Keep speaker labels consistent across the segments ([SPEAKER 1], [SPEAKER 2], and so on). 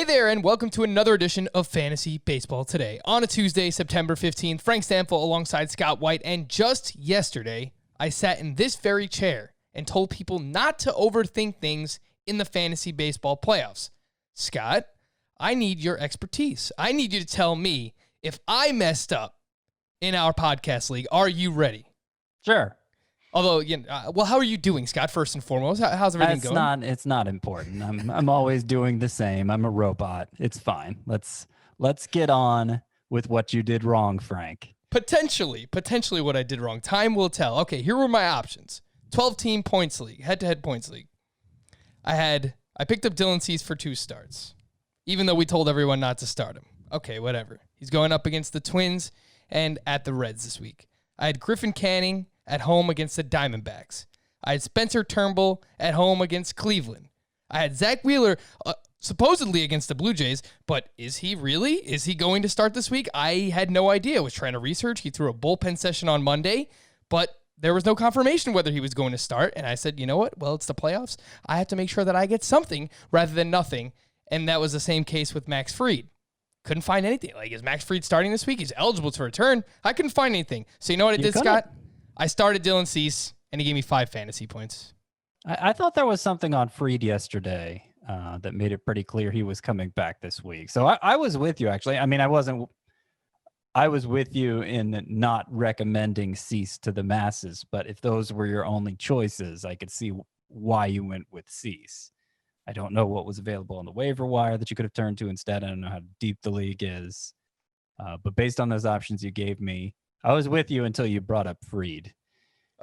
[SPEAKER 1] Hey there, and welcome to another edition of Fantasy Baseball Today. On a Tuesday, September 15th, Frank Stanfill alongside Scott White, and just yesterday, I sat in this very chair and told people not to overthink things in the fantasy baseball playoffs. Scott, I need your expertise. I need you to tell me if I messed up in our podcast league. Are you ready?
[SPEAKER 2] Sure.
[SPEAKER 1] Although, how are you doing, Scott, first and foremost? How's everything going?
[SPEAKER 2] It's not important. I'm always doing the same. I'm a robot. It's fine. Let's get on with what you did wrong, Frank.
[SPEAKER 1] Potentially what I did wrong. Time will tell. Okay, here were my options. 12-team points league, head-to-head points league. I picked up Dylan Cease for 2 starts, even though we told everyone not to start him. Okay, whatever. He's going up against the Twins and at the Reds this week. I had Griffin Canning at home against the Diamondbacks. I had Spencer Turnbull at home against Cleveland. I had Zach Wheeler supposedly against the Blue Jays, but is he really? Is he going to start this week? I had no idea. I was trying to research. He threw a bullpen session on Monday, but there was no confirmation whether he was going to start, and I said, you know what? Well, it's the playoffs. I have to make sure that I get something rather than nothing, and that was the same case with Max Fried. Couldn't find anything. Like, is Max Fried starting this week? He's eligible to return. I couldn't find anything. So you know what I did, Scott? I started Dylan Cease, and he gave me 5 fantasy points.
[SPEAKER 2] I thought there was something on Fried yesterday that made it pretty clear he was coming back this week. So I was with you, actually. I mean, I was with you in not recommending Cease to the masses, but if those were your only choices, I could see why you went with Cease. I don't know what was available on the waiver wire that you could have turned to instead. I don't know how deep the league is. But based on those options you gave me, I was with you until you brought up Fried.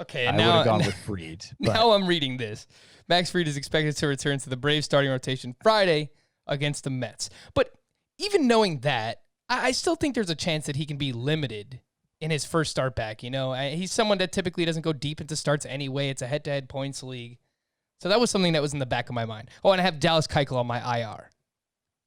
[SPEAKER 1] Okay,
[SPEAKER 2] and I would have gone with Fried.
[SPEAKER 1] Now I'm reading this. Max Fried is expected to return to the Braves starting rotation Friday against the Mets. But even knowing that, I still think there's a chance that he can be limited in his first start back. You know, he's someone that typically doesn't go deep into starts anyway. It's a head-to-head points league. So that was something that was in the back of my mind. Oh, and I have Dallas Keuchel on my IR.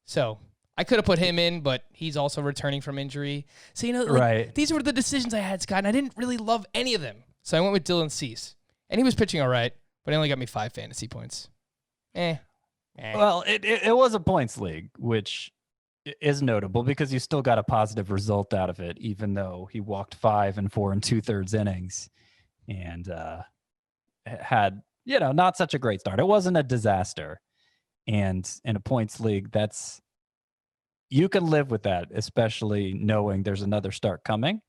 [SPEAKER 1] So I could have put him in, but he's also returning from injury. So, you know,
[SPEAKER 2] right.
[SPEAKER 1] These were the decisions I had, Scott, and I didn't really love any of them. So I went with Dylan Cease. And he was pitching all right, but he only got me 5 fantasy points.
[SPEAKER 2] Well, it was a points league, which is notable because you still got a positive result out of it, even though he walked 5 and 4 2/3 innings and had, not such a great start. It wasn't a disaster. And in a points league, you can live with that, especially knowing there's another start coming.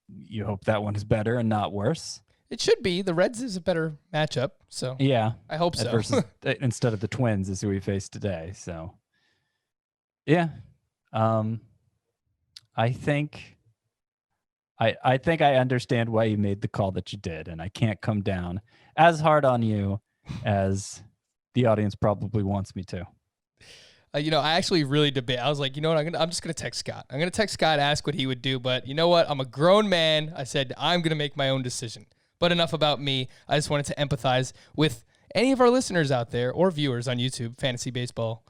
[SPEAKER 2] You hope that one is better and not worse.
[SPEAKER 1] It should be. The Reds is a better matchup, so
[SPEAKER 2] yeah,
[SPEAKER 1] I hope so.
[SPEAKER 2] Versus, instead of the Twins is who we face today. So, yeah, I think I understand why you made the call that you did, and I can't come down as hard on you as the audience probably wants me to.
[SPEAKER 1] I actually really debate. I was like, you know what? I'm just going to text Scott. I'm going to text Scott, ask what he would do. But you know what? I'm a grown man. I said, I'm going to make my own decision. But enough about me. I just wanted to empathize with any of our listeners out there or viewers on YouTube, Fantasy Baseball,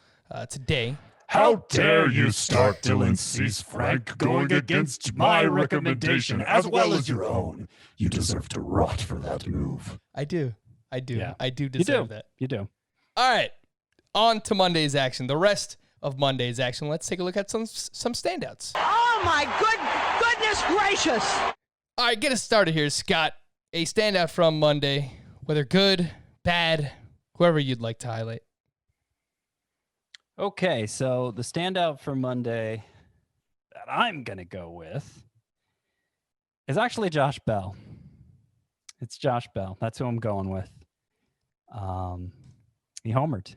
[SPEAKER 1] today.
[SPEAKER 3] How dare you start Dylan Cease, Frank, going against my recommendation as well as your own. You deserve to rot for that move.
[SPEAKER 1] I do.
[SPEAKER 2] Yeah.
[SPEAKER 1] I do deserve that.
[SPEAKER 2] You do.
[SPEAKER 1] All right. On to Monday's action. The rest of Monday's action. Let's take a look at some standouts.
[SPEAKER 4] Oh, my goodness gracious.
[SPEAKER 1] All right, get us started here, Scott. A standout from Monday, whether good, bad, whoever you'd like to highlight.
[SPEAKER 2] Okay, so the standout for Monday that I'm going to go with is actually Josh Bell. It's Josh Bell. That's who I'm going with. He homered.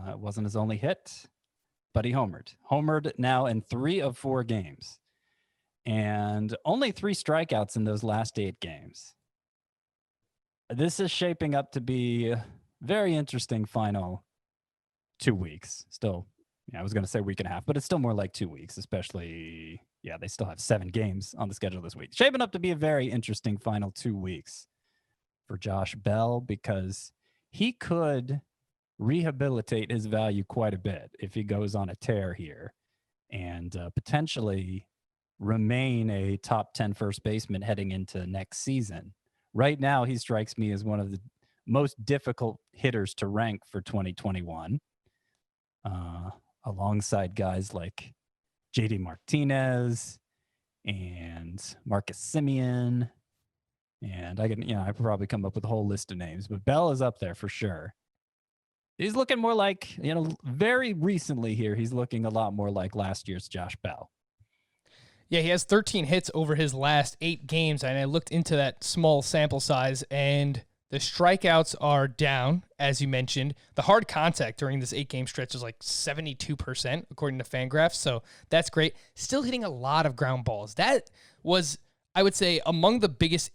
[SPEAKER 2] It wasn't his only hit, but he homered. Homered now in 3 of 4 games. And only 3 strikeouts in those last 8 games. This is shaping up to be a very interesting final 2 weeks. Still, I was going to say week and a half, but it's still more like 2 weeks, especially, they still have 7 games on the schedule this week. Shaping up to be a very interesting final 2 weeks for Josh Bell because he could rehabilitate his value quite a bit if he goes on a tear here and potentially remain a top 10 first baseman heading into next season. Right now, he strikes me as one of the most difficult hitters to rank for 2021. alongside guys like JD Martinez and Marcus Simeon. And I could probably come up with a whole list of names, but Bell is up there for sure. He's looking more like, very recently here, he's looking a lot more like last year's Josh Bell.
[SPEAKER 1] Yeah, he has 13 hits over his last 8 games, and I looked into that small sample size, and the strikeouts are down, as you mentioned. The hard contact during this 8-game stretch is like 72%, according to Fangraphs, so that's great. Still hitting a lot of ground balls. That was, I would say, among the biggest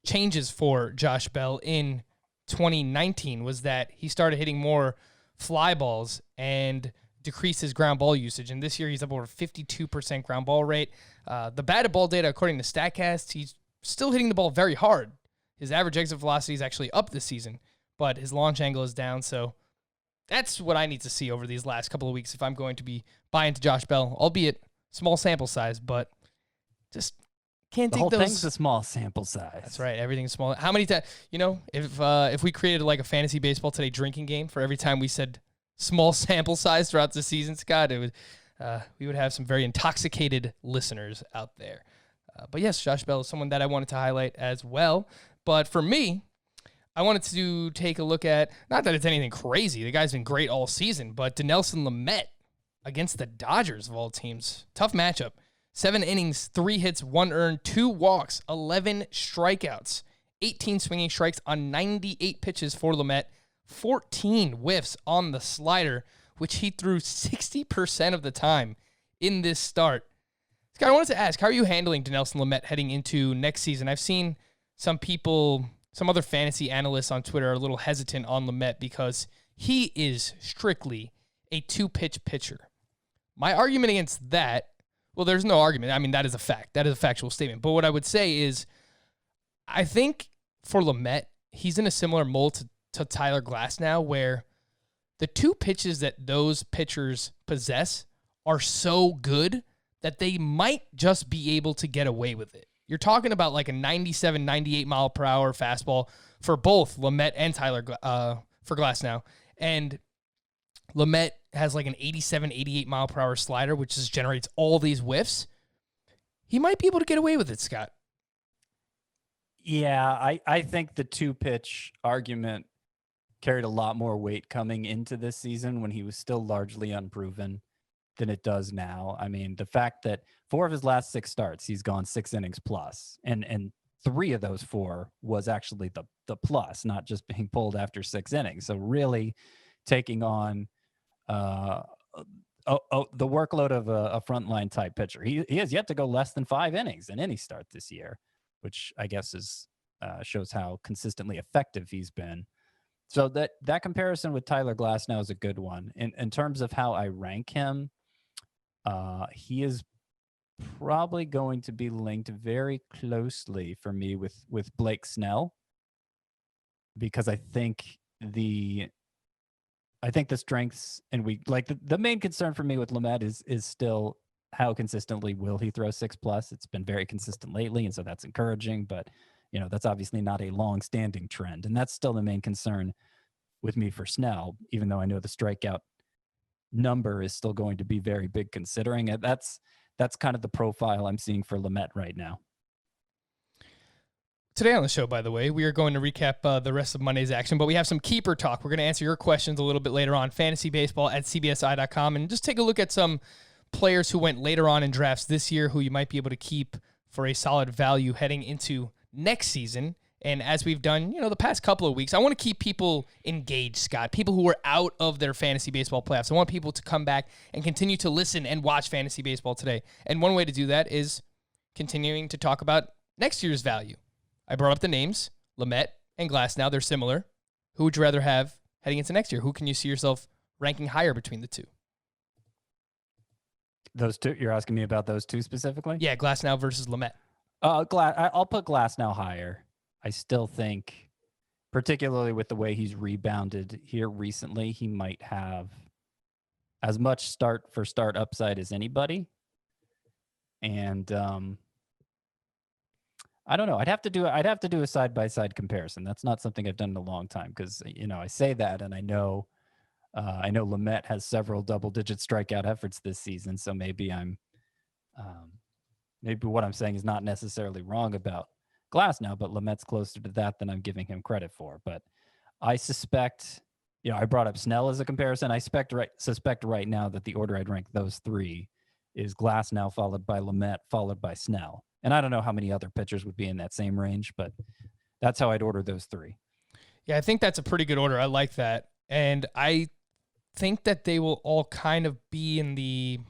[SPEAKER 1] changes for Josh Bell in 2019 was that he started hitting more fly balls and decreased his ground ball usage. And this year he's up over 52% ground ball rate. The batted ball data, according to StatCast, he's still hitting the ball very hard. His average exit velocity is actually up this season, but his launch angle is down. So that's what I need to see over these last couple of weeks if I'm going to be buying to Josh Bell, albeit small sample size, but just can't take those.
[SPEAKER 2] The whole thing's a small sample size.
[SPEAKER 1] That's right. Everything's small. How many times, if we created like a fantasy baseball today drinking game for every time we said small sample size throughout the season, Scott, we would have some very intoxicated listeners out there. But yes, Josh Bell is someone that I wanted to highlight as well. But for me, I wanted to take a look at, not that it's anything crazy. The guy's been great all season, but Dinelson Lamet against the Dodgers of all teams. Tough matchup. 7 innings, 3 hits, 1 earned, 2 walks, 11 strikeouts, 18 swinging strikes on 98 pitches for Lamet, 14 whiffs on the slider, which he threw 60% of the time in this start. Scott, I wanted to ask, how are you handling Dinelson Lamet heading into next season? I've seen some other fantasy analysts on Twitter are a little hesitant on Lamet because he is strictly a 2-pitch pitcher. My argument against that, well, there's no argument. I mean, that is a fact. That is a factual statement. But what I would say is, I think for Lamet, he's in a similar mold to Tyler Glasnow, where the 2 pitches that those pitchers possess are so good that they might just be able to get away with it. You're talking about like a 97, 98 mile per hour fastball for both Lamet and Tyler for Glasnow. And Lamet has like an 87, 88 mile per hour slider, which just generates all these whiffs. He might be able to get away with it, Scott.
[SPEAKER 2] Yeah, I think the 2-pitch argument carried a lot more weight coming into this season when he was still largely unproven than it does now. I mean, the fact that 4 of his last 6 starts, he's gone 6 innings plus, and 3 of those 4 was actually the plus, not just being pulled after 6 innings. So really taking on the workload of a frontline type pitcher. He has yet to go less than 5 innings in any start this year, which I guess is shows how consistently effective he's been. So that comparison with Tyler Glasnow is a good one. In terms of how I rank him, he is probably going to be linked very closely for me with Blake Snell, because I think the strengths, and the main concern for me with Lamet is still how consistently will he throw 6+. It's been very consistent lately, and so that's encouraging, but that's obviously not a long-standing trend, and that's still the main concern with me for Snell, even though I know the strikeout number is still going to be very big considering it. That's kind of the profile I'm seeing for Lamet right now.
[SPEAKER 1] Today on the show, by the way, we are going to recap the rest of Monday's action, but we have some keeper talk. We're going to answer your questions a little bit later on, fantasybaseball@cbsi.com, and just take a look at some players who went later on in drafts this year who you might be able to keep for a solid value heading into next season. And as we've done, the past couple of weeks, I want to keep people engaged, Scott, people who are out of their fantasy baseball playoffs. I want people to come back and continue to listen and watch fantasy baseball today. And one way to do that is continuing to talk about next year's value. I brought up the names, Lamet and Glasnow. They're similar. Who would you rather have heading into next year? Who can you see yourself ranking higher between the two?
[SPEAKER 2] Those two? You're asking me about those two specifically?
[SPEAKER 1] Yeah, Glasnow versus Lamet.
[SPEAKER 2] I'll put Glasnow higher. I still think, particularly with the way he's rebounded here recently, he might have as much start upside as anybody. And I don't know. I'd have to do a side-by-side comparison. That's not something I've done in a long time because, I say that and I know I know Lamet has several double-digit strikeout efforts this season, so maybe maybe what I'm saying is not necessarily wrong about Glass now, but Lamet's closer to that than I'm giving him credit for. But I suspect, I brought up Snell as a comparison. I suspect right now that the order I'd rank those three is Glass now, followed by Lamet, followed by Snell. And I don't know how many other pitchers would be in that same range, but that's how I'd order those three.
[SPEAKER 1] Yeah, I think that's a pretty good order. I like that. And I think that they will all kind of be in the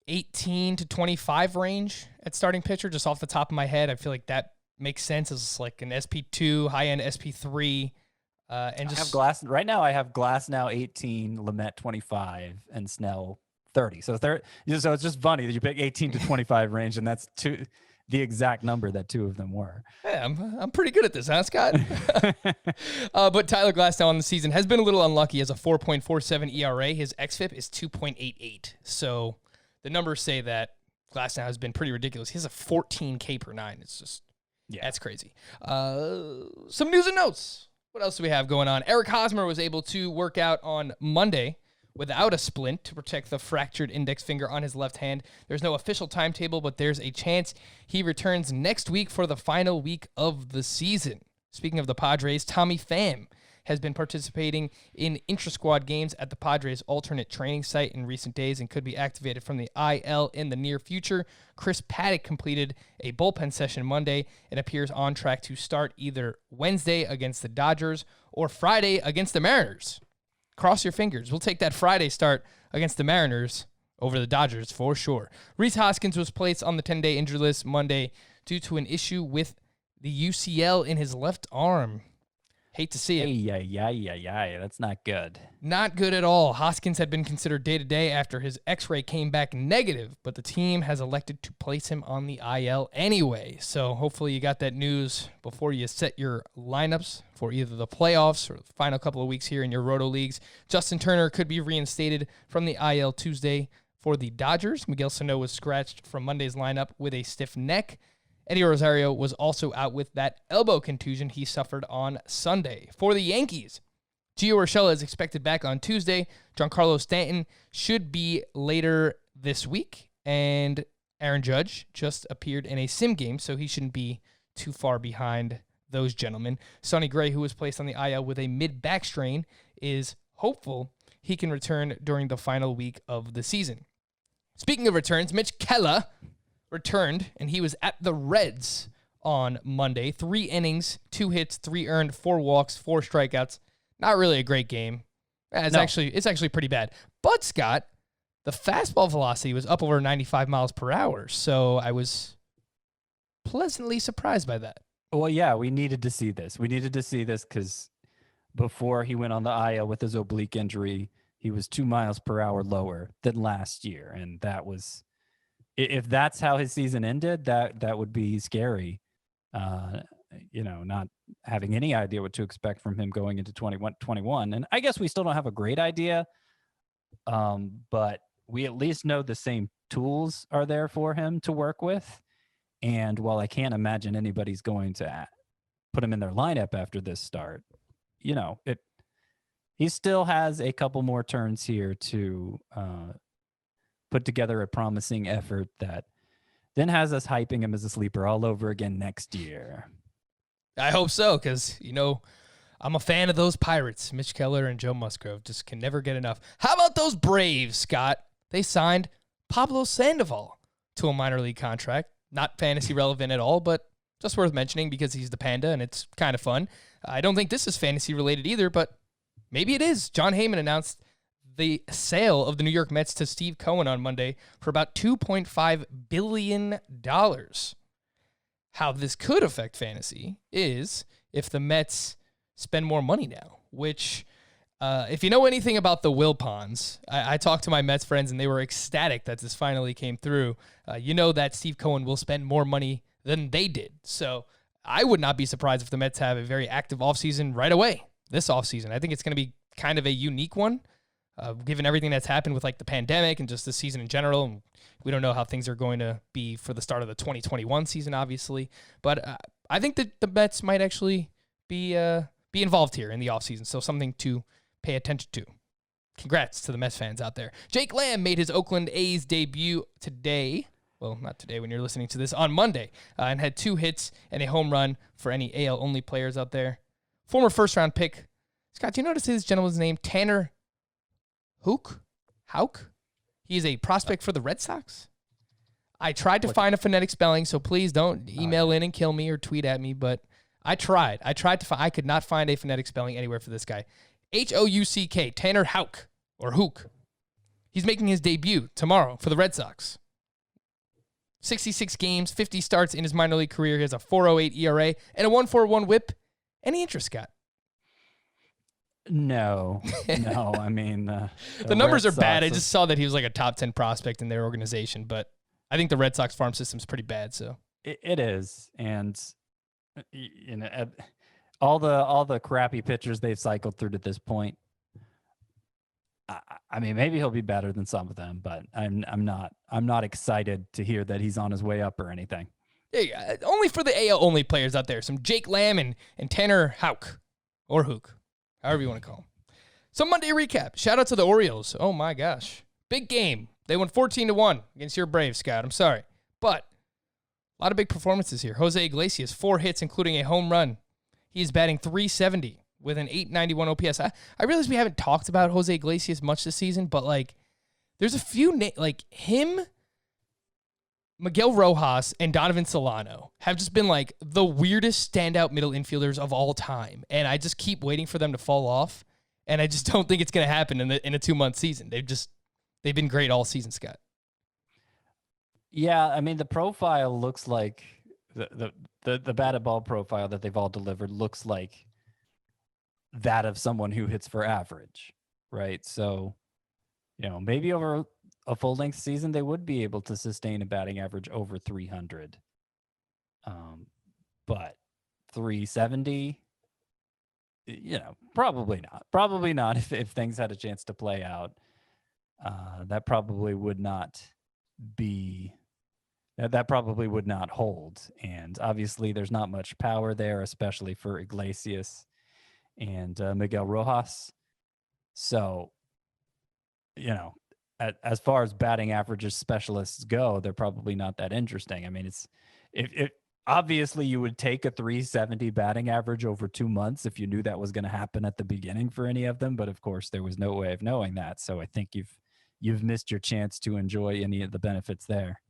[SPEAKER 1] 18 to 25 range at starting pitcher, just off the top of my head. I feel like that makes sense as like an SP2, high-end SP3. And just
[SPEAKER 2] I have Glass right now. I have Glass now 18, Lamet 25, and Snell 30. So so it's just funny that you pick 18 to 25 range, and that's the exact number that two of them were.
[SPEAKER 1] Yeah, I'm pretty good at this, huh, Scott? But Tyler Glasnow on the season has been a little unlucky as a 4.47 ERA. His xFIP is 2.88. So the numbers say that Glasnow has been pretty ridiculous. He has a 14 K per nine. It's just, that's crazy. Some news and notes. What else do we have going on? Eric Hosmer was able to work out on Monday without a splint to protect the fractured index finger on his left hand. There's no official timetable, but there's a chance he returns next week for the final week of the season. Speaking of the Padres, Tommy Pham has been participating in intra-squad games at the Padres' alternate training site in recent days and could be activated from the IL in the near future. Chris Paddock completed a bullpen session Monday and appears on track to start either Wednesday against the Dodgers or Friday against the Mariners. Cross your fingers. We'll take that Friday start against the Mariners over the Dodgers for sure. Rhys Hoskins was placed on the 10-day injury list Monday due to an issue with the UCL in his left arm. Hate to see it.
[SPEAKER 2] Yeah. That's not good.
[SPEAKER 1] Not good at all. Hoskins had been considered day-to-day after his x-ray came back negative, but the team has elected to place him on the IL anyway. So hopefully you got that news before you set your lineups for either the playoffs or the final couple of weeks here in your roto leagues. Justin Turner could be reinstated from the IL Tuesday for the Dodgers. Miguel Sano was scratched from Monday's lineup with a stiff neck. Eddie Rosario was also out with that elbow contusion he suffered on Sunday. For the Yankees, Gio Urshela is expected back on Tuesday. Giancarlo Stanton should be later this week. And Aaron Judge just appeared in a sim game, so he shouldn't be too far behind those gentlemen. Sonny Gray, who was placed on the IL with a mid-back strain, is hopeful he can return during the final week of the season. Speaking of returns, Mitch Keller returned, and he was at the Reds on Monday. 3 innings, 2 hits, 3 earned, 4 walks, 4 strikeouts. Not really a great game. It's actually pretty bad. But, Scott, the fastball velocity was up over 95 miles per hour, so I was pleasantly surprised by that.
[SPEAKER 2] Well, yeah, we needed to see this. We needed to see this because before he went on the IL with his oblique injury, he was 2 miles per hour lower than last year, and that was... If that's how his season ended, that would be scary. Not having any idea what to expect from him going into 2021. And I guess we still don't have a great idea, but we at least know the same tools are there for him to work with. And while I can't imagine anybody's going to put him in their lineup after this start, he still has a couple more turns here to put together a promising effort that then has us hyping him as a sleeper all over again next year.
[SPEAKER 1] I hope so, because, I'm a fan of those Pirates. Mitch Keller and Joe Musgrove just can never get enough. How about those Braves, Scott? They signed Pablo Sandoval to a minor league contract. Not fantasy relevant at all, but just worth mentioning because he's the Panda and it's kind of fun. I don't think this is fantasy related either, but maybe it is. John Heyman announced the sale of the New York Mets to Steve Cohen on Monday for about $2.5 billion. How this could affect fantasy is if the Mets spend more money now, which, if you know anything about the Wilpons, I talked to my Mets friends and they were ecstatic that this finally came through. That Steve Cohen will spend more money than they did. So I would not be surprised if the Mets have a very active offseason right away this offseason. I think it's going to be kind of a unique one. Given everything that's happened with the pandemic and just the season in general, and we don't know how things are going to be for the start of the 2021 season, obviously. But I think that the Mets might actually be involved here in the offseason, so something to pay attention to. Congrats to the Mets fans out there. Jake Lamb made his Oakland A's debut today. Well, not today when you're listening to this, on Monday, and had 2 hits and a home run for any AL-only players out there. Former first-round pick. Scott, do you notice this gentleman's name? Tanner Houck? He is a prospect for the Red Sox. I tried to find a phonetic spelling, so please don't email in and kill me or tweet at me, but I tried. I could not find a phonetic spelling anywhere for this guy. Houck, Tanner Houck, or Hook. He's making his debut tomorrow for the Red Sox. 66 games, 50 starts in his minor league career. He has a 4.08 ERA and a 1.41 WHIP. Any interest, Scott?
[SPEAKER 2] No. I mean,
[SPEAKER 1] the numbers are bad. I just saw that he was like a top 10 prospect in their organization, but I think the Red Sox farm system's pretty bad. So
[SPEAKER 2] it is, and all the crappy pitchers they've cycled through to this point. I mean, maybe he'll be better than some of them, but I'm not excited to hear that he's on his way up or anything.
[SPEAKER 1] Yeah, only for the AL only players out there. Some Jake Lamb and Tanner Houck, or Hook, however you want to call him. So Monday recap. Shout out to the Orioles. Oh my gosh, big game. They won 14-1 against your Braves, Scott. I'm sorry, but a lot of big performances here. Jose Iglesias, 4 hits, including a home run. He's batting .370 with an .891 OPS. I realize we haven't talked about Jose Iglesias much this season, but like, there's a few like him, Miguel Rojas, and Donovan Solano have just been like the weirdest standout middle infielders of all time, and I just keep waiting for them to fall off, and I just don't think it's going to happen in a 2-month season. They've been great all season, Scott.
[SPEAKER 2] Yeah, I mean, the profile looks like the batted ball profile that they've all delivered looks like that of someone who hits for average, right? So, maybe over a full-length season, they would be able to sustain a batting average over 300. But 370, probably not. Probably not if things had a chance to play out. That probably would not be... That probably would not hold. And obviously there's not much power there, especially for Iglesias and Miguel Rojas. So, as far as batting averages specialists go, they're probably not that interesting. I mean, if obviously you would take a 370 batting average over 2 months if you knew that was going to happen at the beginning for any of them. But of course, there was no way of knowing that. So I think you've missed your chance to enjoy any of the benefits there.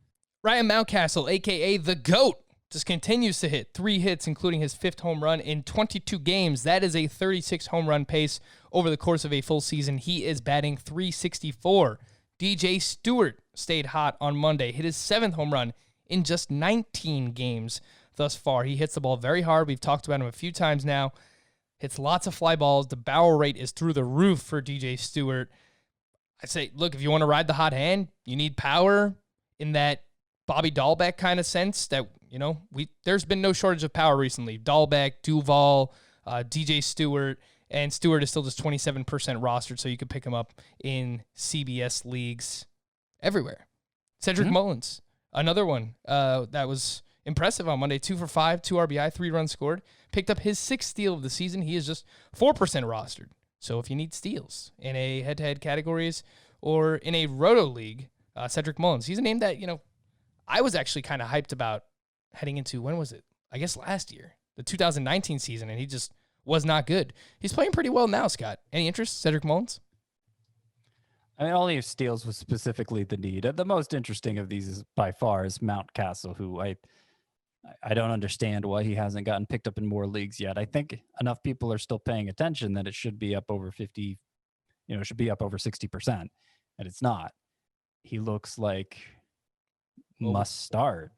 [SPEAKER 1] Ryan Mountcastle, a.k.a. The GOAT, just continues to hit 3 hits, including his 5th home run in 22 games. That is a 36 home run pace over the course of a full season. He is batting .364. DJ Stewart stayed hot on Monday, hit his 7th home run in just 19 games thus far. He hits the ball very hard. We've talked about him a few times now. Hits lots of fly balls. The barrel rate is through the roof for DJ Stewart. I say, look, if you want to ride the hot hand, you need power in that Bobby Dahlbeck kind of sense that, there's been no shortage of power recently. Dahlbeck, Duvall, DJ Stewart, and Stewart is still just 27% rostered, so you could pick him up in CBS leagues everywhere. Cedric Mullins, another one that was impressive on Monday. 2 for 5, 2 RBI, 3 runs scored. Picked up his 6th steal of the season. He is just 4% rostered. So if you need steals in a head-to-head categories or in a roto league, Cedric Mullins, he's a name that, I was actually kind of hyped about heading into, when was it? I guess last year, the 2019 season, and he just was not good. He's playing pretty well now, Scott. Any interest, Cedric Mullins?
[SPEAKER 2] I mean, only if steals was specifically the need. The most interesting of these is by far is Mountcastle, who I don't understand why he hasn't gotten picked up in more leagues yet. I think enough people are still paying attention that it should be up over 50, it should be up over 60%, and it's not. He looks like must start.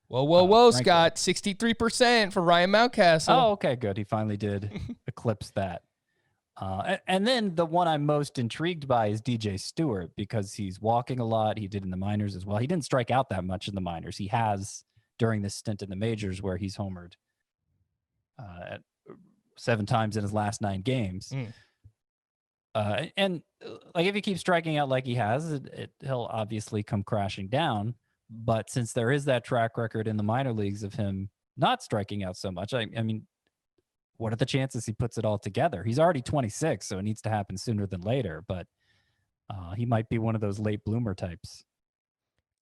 [SPEAKER 1] Whoa, Scott. 63% for Ryan Mountcastle.
[SPEAKER 2] Oh, okay, good. He finally did eclipse that. And then the one I'm most intrigued by is DJ Stewart, because he's walking a lot. He did in the minors as well. He didn't strike out that much in the minors. He has during this stint in the majors where he's homered 7 times in his last 9 games. And like if he keeps striking out like he has, he'll obviously come crashing down. But since there is that track record in the minor leagues of him not striking out so much, I mean, what are the chances he puts it all together? He's already 26, so it needs to happen sooner than later. But he might be one of those late bloomer types.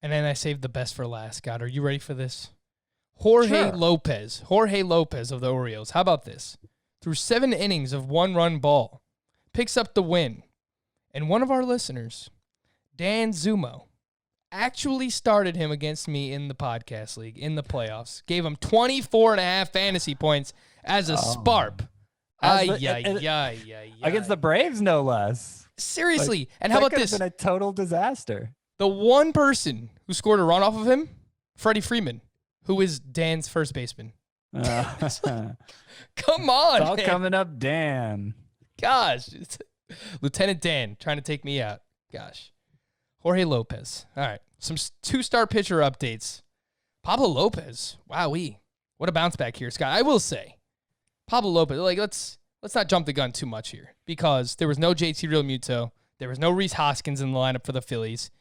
[SPEAKER 1] And then I saved the best for last. Scott, are you ready for this? Jorge Lopez of the Orioles. How about this? Through 7 innings of 1-run ball, picks up the win. And one of our listeners, Dan Zumo, actually started him against me in the podcast league, in the playoffs. Gave him 24.5 fantasy points as a sparp.
[SPEAKER 2] Against the Braves, no less.
[SPEAKER 1] Seriously. And how about this?
[SPEAKER 2] That could have been a total disaster.
[SPEAKER 1] The one person who scored a run off of him, Freddie Freeman, who is Dan's first baseman. Come on,
[SPEAKER 2] it's all
[SPEAKER 1] man.
[SPEAKER 2] coming up, Dan.
[SPEAKER 1] Gosh. Lieutenant Dan trying to take me out. Gosh. Jorge Lopez. All right. Some 2-star pitcher updates. Pablo Lopez. Wowee. What a bounce back here, Scott. I will say, Pablo Lopez, let's not jump the gun too much here because there was no JT Realmuto. There was no Rhys Hoskins in the lineup for the Phillies,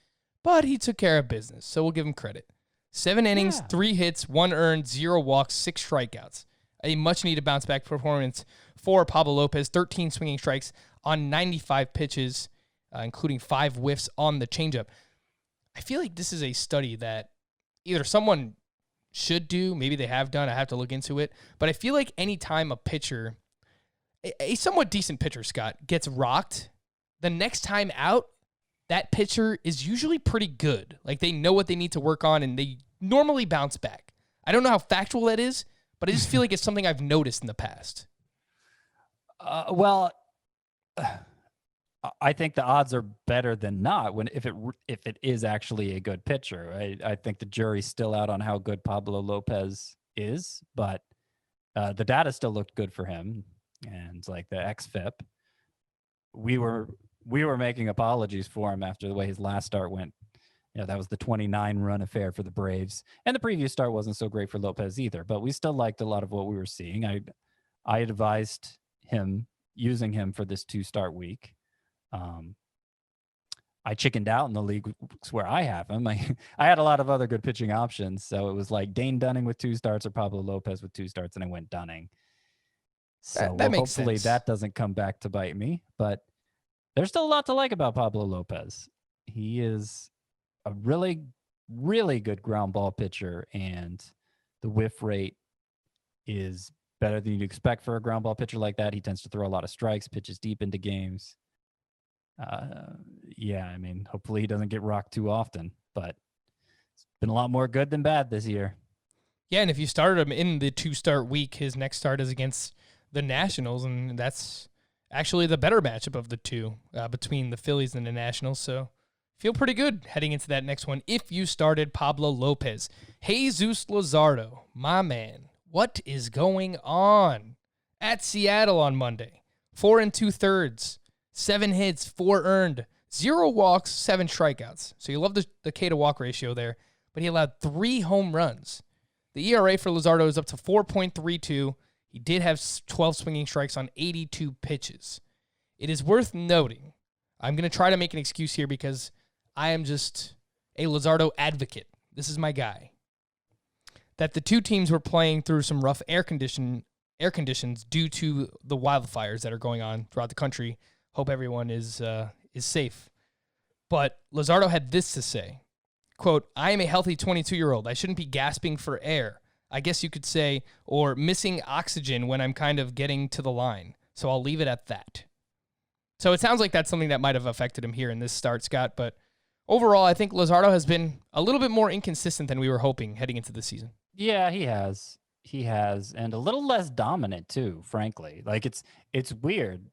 [SPEAKER 1] but he took care of business, so we'll give him credit. 7 innings, 3 hits, 1 earned, 0 walks, 6 strikeouts. A much-needed bounce-back performance for Pablo Lopez. 13 swinging strikes on 95 pitches, including 5 whiffs on the changeup. I feel like this is a study that either someone should do, maybe they have done, I have to look into it, but I feel like anytime a pitcher, a somewhat decent pitcher, Scott, gets rocked, the next time out, that pitcher is usually pretty good. Like, they know what they need to work on, and they normally bounce back. I don't know how factual that is, but I just feel like it's something I've noticed in the past.
[SPEAKER 2] Well, I think the odds are better than not if it is actually a good pitcher. I think the jury's still out on how good Pablo Lopez is, but the data still looked good for him, and like the xFIP, we were making apologies for him after the way his last start went. You know, that was the 29-run affair for the Braves, and the previous start wasn't so great for Lopez either. But we still liked a lot of what we were seeing. I advised using him for this 2-start week. I chickened out in the league where I have him. I had a lot of other good pitching options, so it was like Dane Dunning with 2 starts or Pablo Lopez with 2 starts, and I went Dunning. So
[SPEAKER 1] that makes
[SPEAKER 2] hopefully
[SPEAKER 1] sense.
[SPEAKER 2] that doesn't come back to bite me. But there's still a lot to like about Pablo Lopez. He is a really, really good ground ball pitcher, and the whiff rate is better than you'd expect for a ground ball pitcher like that. He tends to throw a lot of strikes, pitches deep into games. I mean, hopefully he doesn't get rocked too often, but it's been a lot more good than bad this year.
[SPEAKER 1] Yeah, and if you started him in the 2-start week, his next start is against the Nationals, and that's actually the better matchup of the two between the Phillies and the Nationals. So feel pretty good heading into that next one if you started Pablo Lopez. Jesus Luzardo, my man, what is going on? At Seattle on Monday, 4 2/3, 7 hits, 4 earned, 0 walks, 7 strikeouts. So you love the K to walk ratio there, but he allowed 3 home runs. The ERA for Luzardo is up to 4.32. He did have 12 swinging strikes on 82 pitches. It is worth noting, I'm going to try to make an excuse here because I am just a Luzardo advocate. This is my guy. That the two teams were playing through some rough air conditions due to the wildfires that are going on throughout the country. Hope everyone is safe. But Luzardo had this to say, quote, "I am a healthy 22-year-old. I shouldn't be gasping for air, I guess you could say, or missing oxygen when I'm kind of getting to the line. So I'll leave it at that." So it sounds like that's something that might have affected him here in this start, Scott. But overall, I think Luzardo has been a little bit more inconsistent than we were hoping heading into the season.
[SPEAKER 2] Yeah, he has. He has, and a little less dominant too, frankly. Like it's weird.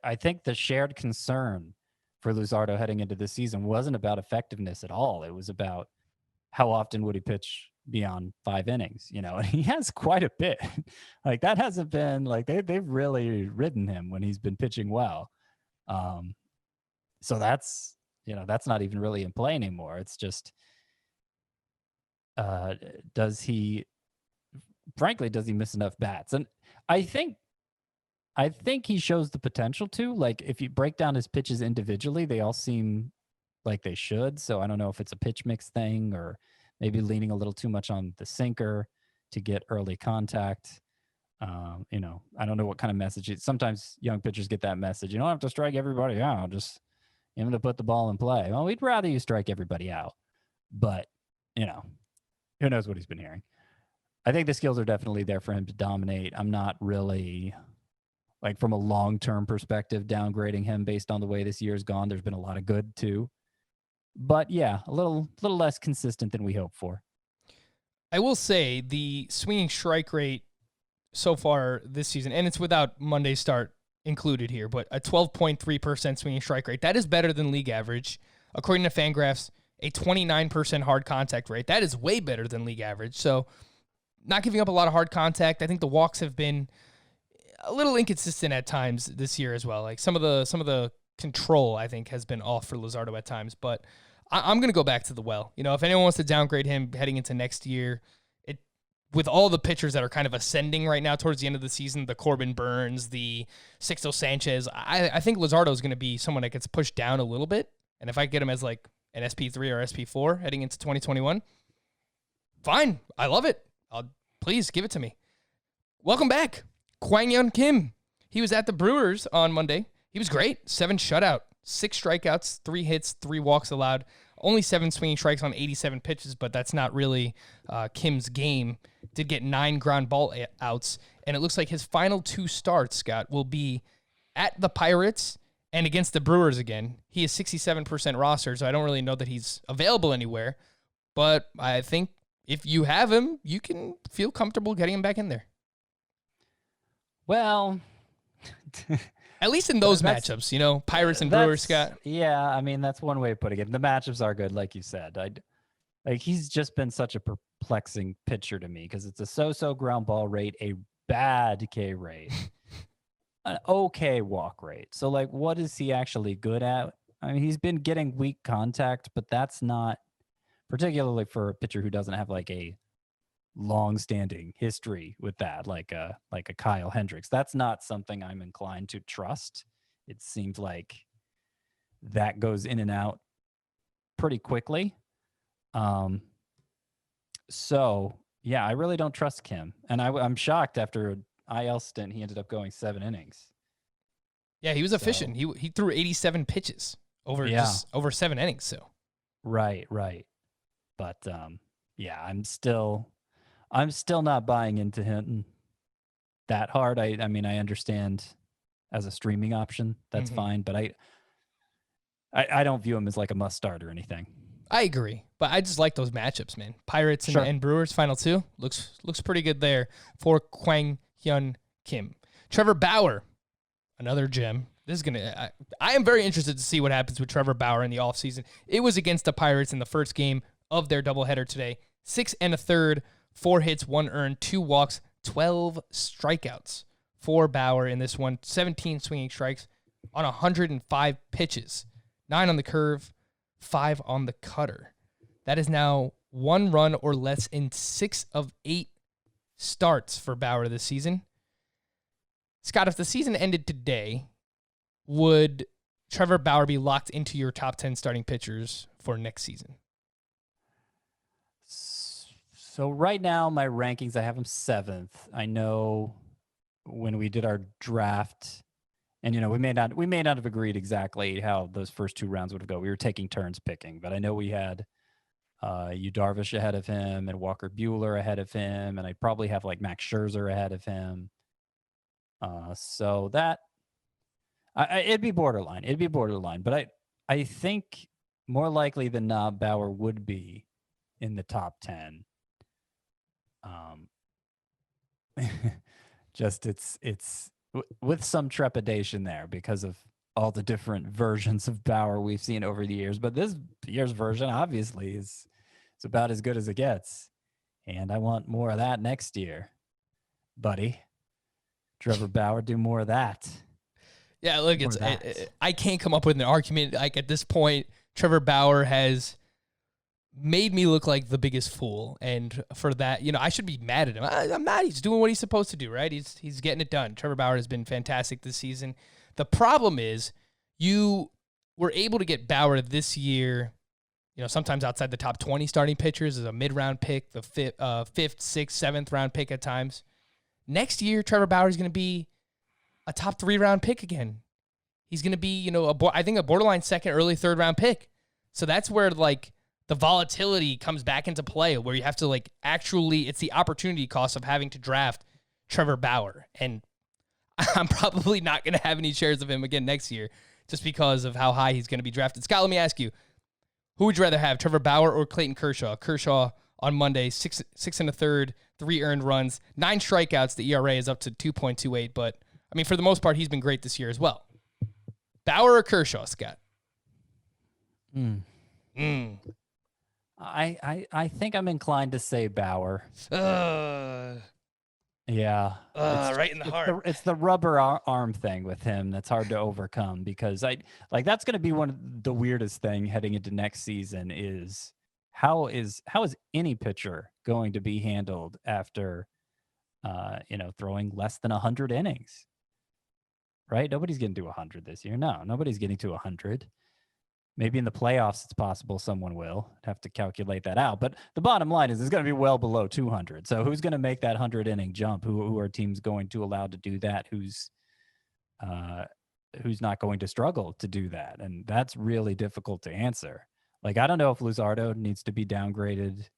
[SPEAKER 2] I think the shared concern for Luzardo heading into the season wasn't about effectiveness at all. It was about how often would he pitch beyond 5 innings, you know, and he has quite a bit. Like that hasn't been like they've really ridden him when he's been pitching well. So that's not even really in play anymore. It's just, does he miss enough bats? And I think he shows the potential to. Like if you break down his pitches individually, they all seem like they should. So I don't know if it's a pitch mix thing or maybe leaning a little too much on the sinker to get early contact. I don't know what kind of message. Sometimes young pitchers get that message. You don't have to strike everybody out. Just him to put the ball in play. Well, we'd rather you strike everybody out. But, who knows what he's been hearing. I think the skills are definitely there for him to dominate. I'm not really, like, from a long-term perspective, downgrading him based on the way this year's gone. There's been a lot of good, too. But, yeah, a little less consistent than we hoped for.
[SPEAKER 1] I will say the swinging strike rate so far this season, and it's without Monday's start included here, but a 12.3% swinging strike rate. That is better than league average. According to Fangraphs, a 29% hard contact rate. That is way better than league average. So not giving up a lot of hard contact. I think the walks have been a little inconsistent at times this year as well. Like some of the control, I think, has been off for Luzardo at times. But I'm going to go back to the well. If anyone wants to downgrade him heading into next year, with all the pitchers that are kind of ascending right now towards the end of the season, the Corbin Burns, the Sixto Sanchez, I think Luzardo is going to be someone that gets pushed down a little bit. And if I get him as like an SP3 or SP4 heading into 2021, fine. I love it. Please give it to me. Welcome back, Kwang-Hyun Kim. He was at the Brewers on Monday. He was great. 7 shutout, 6 strikeouts, 3 hits, 3 walks allowed. Only 7 swinging strikes on 87 pitches, but that's not really Kim's game. Did get 9 ground ball outs, and it looks like his final 2 starts, Scott, will be at the Pirates and against the Brewers again. He is 67% roster, so I don't really know that he's available anywhere, but I think if you have him, you can feel comfortable getting him back in there.
[SPEAKER 2] Well,
[SPEAKER 1] at least in those matchups, Pirates and Brewers, Scott.
[SPEAKER 2] Yeah, I mean, that's one way of putting it. The matchups are good, like you said. He's just been such a perplexing pitcher to me because it's a so-so ground ball rate, a bad K rate, an okay walk rate. So, like, what is he actually good at? I mean, he's been getting weak contact, but that's not, particularly for a pitcher who doesn't have, like, a long-standing history with that, like a Kyle Hendricks. That's not something I'm inclined to trust. It seems like that goes in and out pretty quickly. So yeah, I really don't trust Kim, and I'm shocked after an IL stint he ended up going 7 innings.
[SPEAKER 1] Yeah, he was efficient. He threw 87 pitches over 7 innings. So
[SPEAKER 2] right, but yeah, I'm still not buying into him that hard. I mean, I understand as a streaming option, that's fine, but I don't view him as like a must start or anything.
[SPEAKER 1] I agree, but I just like those matchups, man. Pirates and Brewers final 2 looks pretty good there for Kwang-Hyun Kim. Trevor Bauer, another gem. This is gonna. I am very interested to see what happens with Trevor Bauer in the offseason. It was against the Pirates in the first game of their doubleheader today. 6 1/3, 4 hits, 1 earned, 2 walks, 12 strikeouts for Bauer in this one. 17 swinging strikes on 105 pitches, 9 on the curve, 5 on the cutter. That is now 1 run or less in 6 of 8 starts for Bauer this season. Scott, if the season ended today, would Trevor Bauer be locked into your top 10 starting pitchers for next season?
[SPEAKER 2] So right now, my rankings, I have him 7th. I know when we did our draft, and we may not have agreed exactly how those first 2 rounds would go. We were taking turns picking, but I know we had Yu Darvish ahead of him and Walker Buehler ahead of him, and I probably have like Max Scherzer ahead of him. So that it'd be borderline. But I think more likely than not, Bauer would be in the top 10. Just it's with some trepidation there because of all the different versions of Bauer we've seen over the years. But this year's version obviously is about as good as it gets. And I want more of that next year, buddy. Trevor Bauer, do more of that.
[SPEAKER 1] Yeah, look, I can't come up with an argument. Like at this point, Trevor Bauer has made me look like the biggest fool, and for that, I should be mad at him. I'm not. He's doing what he's supposed to do, right? He's getting it done. Trevor Bauer has been fantastic this season. The problem is you were able to get Bauer this year, sometimes outside the top 20 starting pitchers as a mid-round pick, the 5th, 6th, 7th round pick at times. Next year, Trevor Bauer is going to be a top 3-round pick again. He's going to be, I think a borderline second, early 3rd-round pick. So that's where, like, the volatility comes back into play, where you have to, like, actually, it's the opportunity cost of having to draft Trevor Bauer. And I'm probably not going to have any shares of him again next year just because of how high he's going to be drafted. Scott, let me ask you, who would you rather have, Trevor Bauer or Clayton Kershaw? Kershaw on Monday, 6 1/3, 3 earned runs, 9 strikeouts. The ERA is up to 2.28, but, I mean, for the most part, he's been great this year as well. Bauer or Kershaw, Scott?
[SPEAKER 2] I think I'm inclined to say Bauer. Yeah.
[SPEAKER 1] Right in the heart.
[SPEAKER 2] It's the rubber arm thing with him that's hard to overcome, because that's going to be one of the weirdest thing heading into next season is how is any pitcher going to be handled after throwing less than 100 innings? Right? Nobody's getting to 100 this year. No, nobody's getting to 100. Maybe in the playoffs, it's possible someone will. Have to calculate that out. But the bottom line is it's going to be well below 200. So who's going to make that 100-inning jump? Who are teams going to allow to do that? Who's not going to struggle to do that? And that's really difficult to answer. Like, I don't know if Luzardo needs to be downgraded.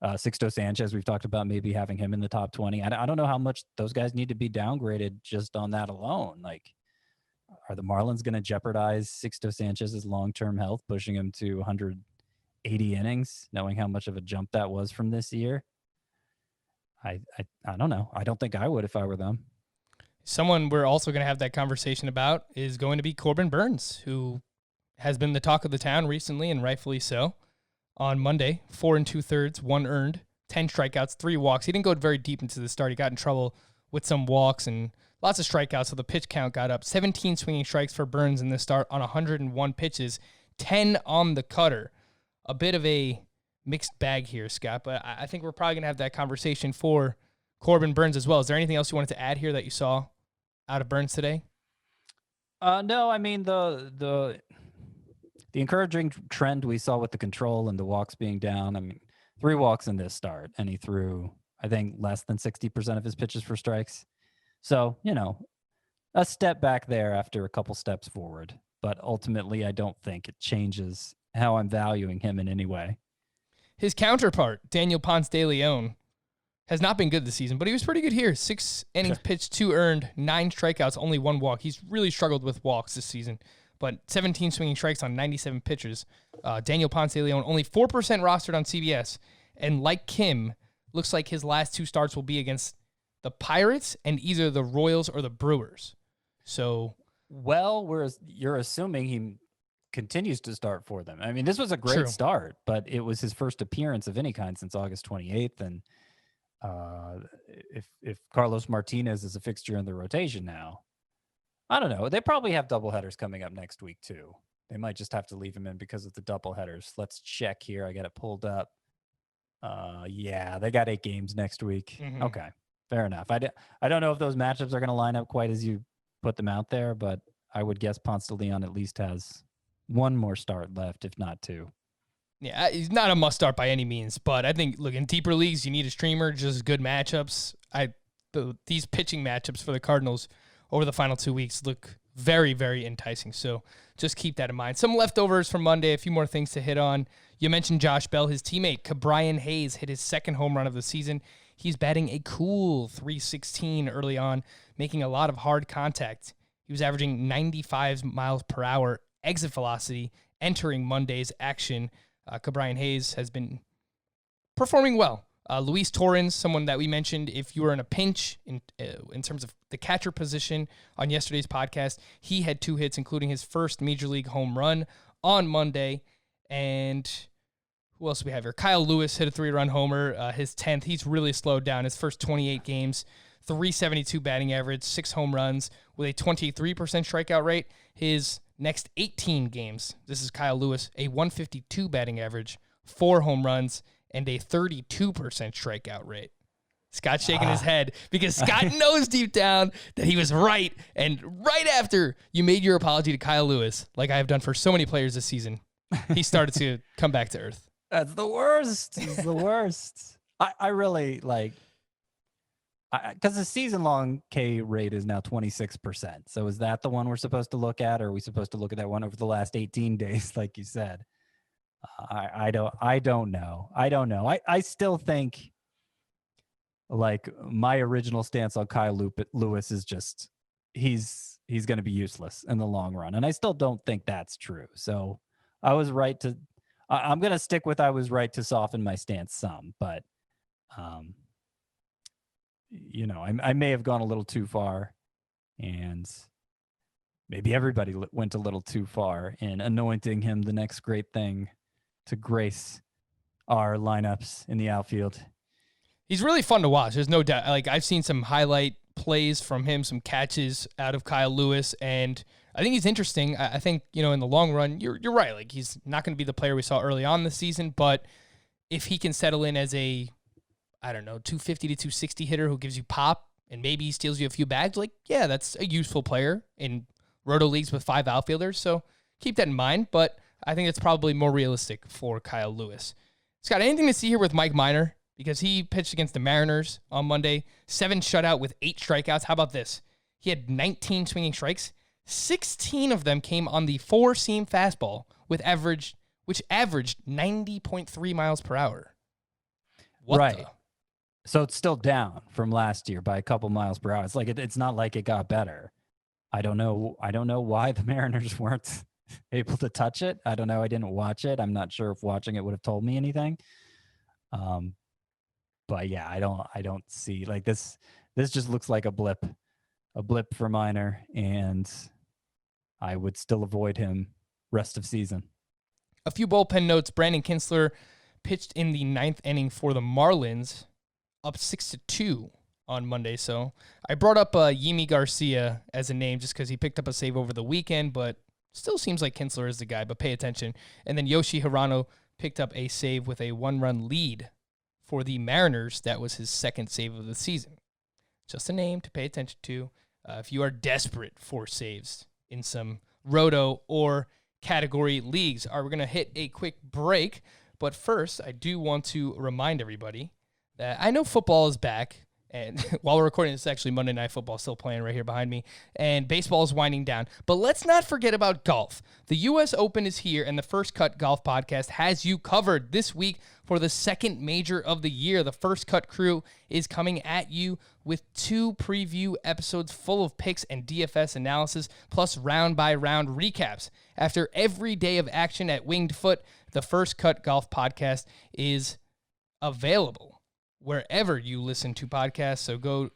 [SPEAKER 2] Sixto Sanchez, we've talked about maybe having him in the top 20. I don't know how much those guys need to be downgraded just on that alone. Like, are the Marlins going to jeopardize Sixto Sanchez's long-term health, pushing him to 180 innings, knowing how much of a jump that was from this year? I don't know. I don't think I would if I were them.
[SPEAKER 1] Someone we're also going to have that conversation about is going to be Corbin Burns, who has been the talk of the town recently, and rightfully so. On Monday, 4 2/3, 1 earned, 10 strikeouts, 3 walks. He didn't go very deep into the start. He got in trouble with some walks and lots of strikeouts, so the pitch count got up. 17 swinging strikes for Burns in this start on 101 pitches, 10 on the cutter. A bit of a mixed bag here, Scott, but I think we're probably going to have that conversation for Corbin Burns as well. Is there anything else you wanted to add here that you saw out of Burns today?
[SPEAKER 2] No, I mean, the encouraging trend we saw with the control and the walks being down. I mean, 3 walks in this start, and he threw, I think, less than 60% of his pitches for strikes. So, a step back there after a couple steps forward. But ultimately, I don't think it changes how I'm valuing him in any way.
[SPEAKER 1] His counterpart, Daniel Ponce de Leon, has not been good this season, but he was pretty good here. 6 innings pitched, 2 earned, 9 strikeouts, only 1 walk. He's really struggled with walks this season, but 17 swinging strikes on 97 pitches. Daniel Ponce de Leon, only 4% rostered on CBS, and like Kim, looks like his last 2 starts will be against the Pirates and either the Royals or the Brewers. So,
[SPEAKER 2] well, you're assuming he continues to start for them. I mean, this was a great start, but it was his first appearance of any kind since August 28th. And if Carlos Martinez is a fixture in the rotation now, I don't know. They probably have doubleheaders coming up next week too. They might just have to leave him in because of the doubleheaders. Let's check here. I got it pulled up. Yeah, they got 8 games next week.
[SPEAKER 1] Mm-hmm.
[SPEAKER 2] Okay. Fair enough. I don't know if those matchups are going to line up quite as you put them out there, but I would guess Ponce de Leon at least has 1 more start left, if not 2.
[SPEAKER 1] Yeah, he's not a must start by any means, but I think, look, in deeper leagues, you need a streamer, just good matchups. These pitching matchups for the Cardinals over the final 2 weeks look very, very enticing. So just keep that in mind. Some leftovers from Monday, a few more things to hit on. You mentioned Josh Bell. His teammate, Cabrian Hayes, hit his 2nd home run of the season. He's batting a cool .316 early on, making a lot of hard contact. He was averaging 95 miles per hour exit velocity entering Monday's action. Cabrian Hayes has been performing well. Luis Torrens, someone that we mentioned, if you were in a pinch in terms of the catcher position on yesterday's podcast, he had 2 hits, including his first Major League home run on Monday. And who else do we have here? Kyle Lewis hit a 3-run homer, his 10th. He's really slowed down his first 28 games, .372 batting average, 6 home runs with a 23% strikeout rate. His next 18 games, this is Kyle Lewis, a .152 batting average, 4 home runs, and a 32% strikeout rate. Scott's shaking his head because Scott knows deep down that he was right. And right after you made your apology to Kyle Lewis, like I have done for so many players this season, he started to come back to earth.
[SPEAKER 2] That's the worst. It's the worst. I really Because the season-long K rate is now 26%. So is that the one we're supposed to look at, or are we supposed to look at that one over the last 18 days, like you said? I don't know. I still think, like, my original stance on Kyle Lewis is just he's going to be useless in the long run, and I still don't think that's true. So I was right to. I'm going to stick with I was right to soften my stance some, but I may have gone a little too far, and maybe everybody went a little too far in anointing him the next great thing to grace our lineups in the outfield.
[SPEAKER 1] He's really fun to watch. There's no doubt. Like, I've seen some highlight plays from him, some catches out of Kyle Lewis, and I think he's interesting. I think, in the long run, you're right. Like, he's not going to be the player we saw early on this season, but if he can settle in as a 250 to 260 hitter who gives you pop and maybe he steals you a few bags, like, yeah, that's a useful player in roto leagues with 5 outfielders. So keep that in mind, but I think it's probably more realistic for Kyle Lewis. Scott, anything to see here with Mike Minor? Because he pitched against the Mariners on Monday, 7 shutout with 8 strikeouts. How about this? He had 19 swinging strikes. 16 of them came on the 4-seam fastball which averaged 90.3 miles per hour.
[SPEAKER 2] Right. So it's still down from last year by a couple miles per hour. It's like it's not like it got better. I don't know why the Mariners weren't able to touch it. I don't know. I didn't watch it. I'm not sure if watching it would have told me anything. But yeah, I don't see, like, this just looks like a blip for Minor, and I would still avoid him rest of season.
[SPEAKER 1] A few bullpen notes. Brandon Kinsler pitched in the 9th inning for the Marlins, up 6-2 on Monday. So I brought up Yimi Garcia as a name just because he picked up a save over the weekend, but still seems like Kinsler is the guy, but pay attention. And then Yoshi Hirano picked up a save with a 1-run lead for the Mariners. That was his 2nd save of the season. Just a name to pay attention to if you are desperate for saves in some roto or category leagues. All right, we're going to hit a quick break, but first I do want to remind everybody that I know football is back, and while we're recording this, actually Monday Night Football still playing right here behind me, and baseball is winding down. But let's not forget about golf. The U.S. Open is here, and the First Cut Golf Podcast has you covered this week for the 2nd major of the year. The First Cut crew is coming at you with 2 preview episodes full of picks and DFS analysis, plus round-by-round recaps. After every day of action at Winged Foot, the First Cut Golf Podcast is available wherever you listen to podcasts. So go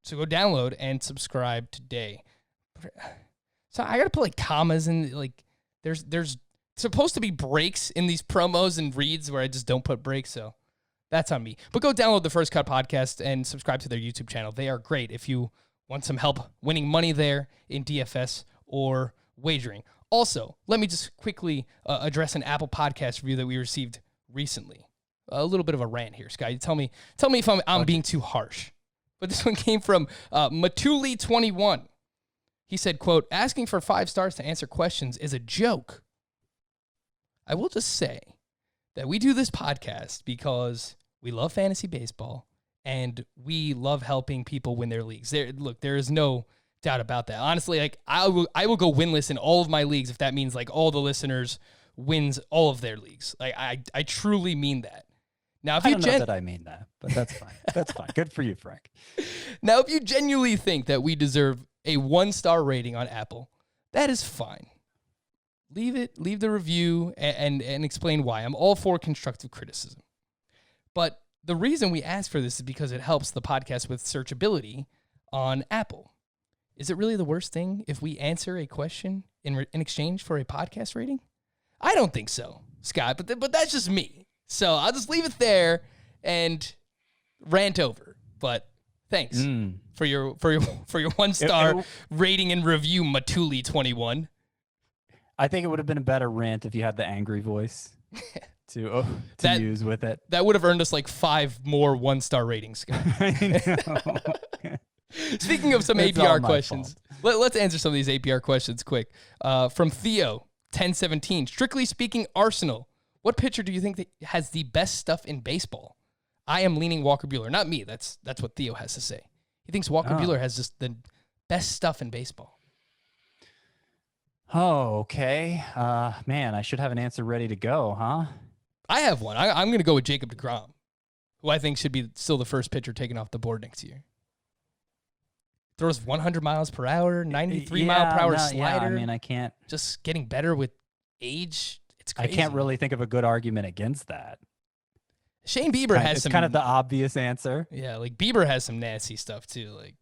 [SPEAKER 1] download and subscribe today. So I gotta put like commas in, like there's supposed to be breaks in these promos and reads where I just don't put breaks. So that's on me. But go download the First Cut Podcast and subscribe to their YouTube channel. They are great if you want some help winning money there in DFS or wagering. Also, let me just quickly address an Apple Podcast review that we received recently. A little bit of a rant here, Sky. Tell me if I'm being too harsh. But this one came from Matuli21. He said, quote, "Asking for 5 stars to answer questions is a joke. I will just say that we do this podcast because we love fantasy baseball and we love helping people win their leagues. There is no doubt about that. Honestly, like I will go winless in all of my leagues if that means like all the listeners wins all of their leagues. Like I truly mean that. Now, if
[SPEAKER 2] I don't know that I mean that, but that's fine. That's fine. Good for you, Frank.
[SPEAKER 1] Now, if you genuinely think that we deserve a 1-star rating on Apple, that is fine. Leave the review and explain why. I'm all for constructive criticism. But the reason we ask for this is because it helps the podcast with searchability on Apple. Is it really the worst thing if we answer a question in exchange for a podcast rating? I don't think so, Scott, but that's just me. So I'll just leave it there and rant over. But thanks for your 1-star rating and review, Matuli21.
[SPEAKER 2] I think it would have been a better rant if you had the angry voice to use with it.
[SPEAKER 1] That would have earned us like 5 more 1-star ratings, Scott.
[SPEAKER 2] I know.
[SPEAKER 1] Speaking of some APR questions, let's answer some of these APR questions quick. From Theo, 1017. Strictly speaking, Arsenal. What pitcher do you think that has the best stuff in baseball? I am leaning Walker Buehler. Not me. That's what Theo has to say. He thinks Walker Buehler has just the best stuff in baseball.
[SPEAKER 2] Oh, okay. Man, I should have an answer ready to go, huh?
[SPEAKER 1] I have one. I'm going to go with Jacob deGrom, who I think should be still the first pitcher taken off the board next year. Throws 100 miles per hour, 93 mile per hour slider.
[SPEAKER 2] Yeah, I mean, I can't.
[SPEAKER 1] Just getting better with age. It's crazy.
[SPEAKER 2] I can't really think of a good argument against that.
[SPEAKER 1] Shane Bieber has some.
[SPEAKER 2] It's kind of the obvious answer.
[SPEAKER 1] Yeah, like Bieber has some nasty stuff too. Like,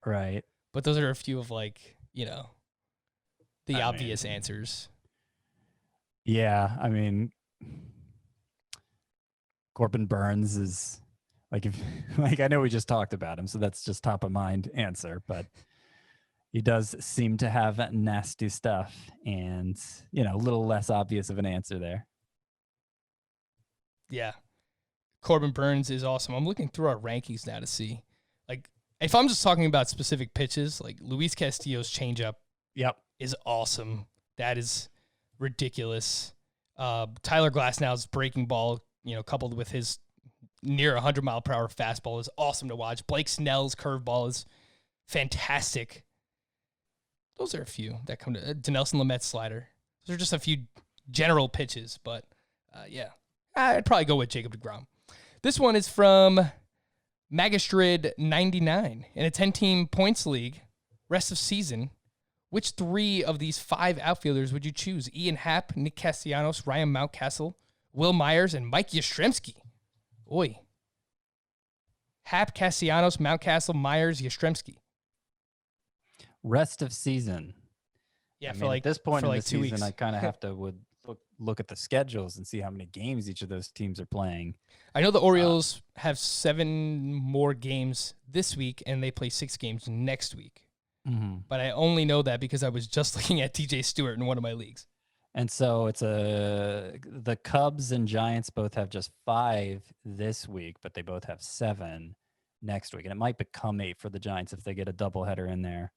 [SPEAKER 2] right.
[SPEAKER 1] But those are a few of the obvious answers.
[SPEAKER 2] Yeah, I mean, Corbin Burns is I know we just talked about him, so that's just top of mind answer, but he does seem to have nasty stuff and, a little less obvious of an answer there.
[SPEAKER 1] Yeah. Corbin Burns is awesome. I'm looking through our rankings now to see. Like, if I'm just talking about specific pitches, like Luis Castillo's changeup is awesome. That is ridiculous. Tyler Glasnow's breaking ball, coupled with his near 100 mile per hour fastball is awesome to watch. Blake Snell's curveball is fantastic. Those are a few that come to Dinelson Lamet's slider. Those are just a few general pitches, but yeah, I'd probably go with Jacob deGrom. This one is from Magistrid 99 in a 10-team points league. Rest of season. Which three of these 5 outfielders would you choose? Ian Happ, Nick Castellanos, Ryan Mountcastle, Will Myers, and Mike Yastrzemski. Oi. Happ, Castellanos, Mountcastle, Myers, Yastrzemski.
[SPEAKER 2] Rest of season.
[SPEAKER 1] Yeah,
[SPEAKER 2] at this point in the
[SPEAKER 1] 2
[SPEAKER 2] season,
[SPEAKER 1] weeks.
[SPEAKER 2] I kind of have to look at the schedules and see how many games each of those teams are playing.
[SPEAKER 1] I know the Orioles have 7 more games this week, and they play 6 games next week.
[SPEAKER 2] Mm-hmm.
[SPEAKER 1] But I only know that because I was just looking at TJ Stewart in one of my leagues.
[SPEAKER 2] And so the Cubs and Giants both have just 5 this week, but they both have 7 next week. And it might become 8 for the Giants if they get a doubleheader in there.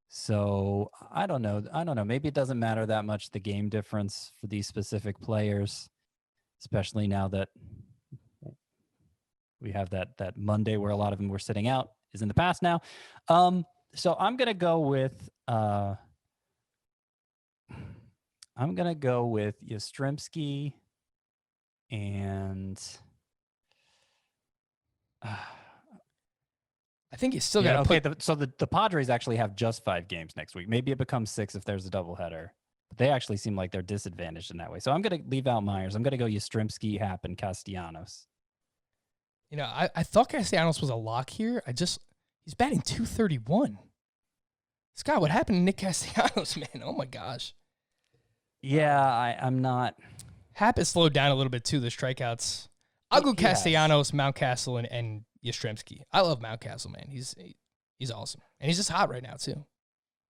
[SPEAKER 2] So I don't know. Maybe it doesn't matter that much, the game difference for these specific players, especially now that we have that Monday where a lot of them were sitting out is in the past now. So I'm going to go with Yastrzemski and
[SPEAKER 1] I think you still got to put...
[SPEAKER 2] So the Padres actually have just 5 games next week. Maybe it becomes 6 if there's a doubleheader. But they actually seem like they're disadvantaged in that way. So I'm going to leave out Myers. I'm going to go Yastrzemski, Happ, and Castellanos.
[SPEAKER 1] I thought Castellanos was a lock here. He's batting .231. Scott, what happened to Nick Castellanos, man? Oh my gosh.
[SPEAKER 2] Yeah, I'm not.
[SPEAKER 1] Happ has slowed down a little bit too, the strikeouts. I'll go Castellanos, Mountcastle, and Yastrzemski. I love Mountcastle, man. He's awesome. And he's just hot right now, too.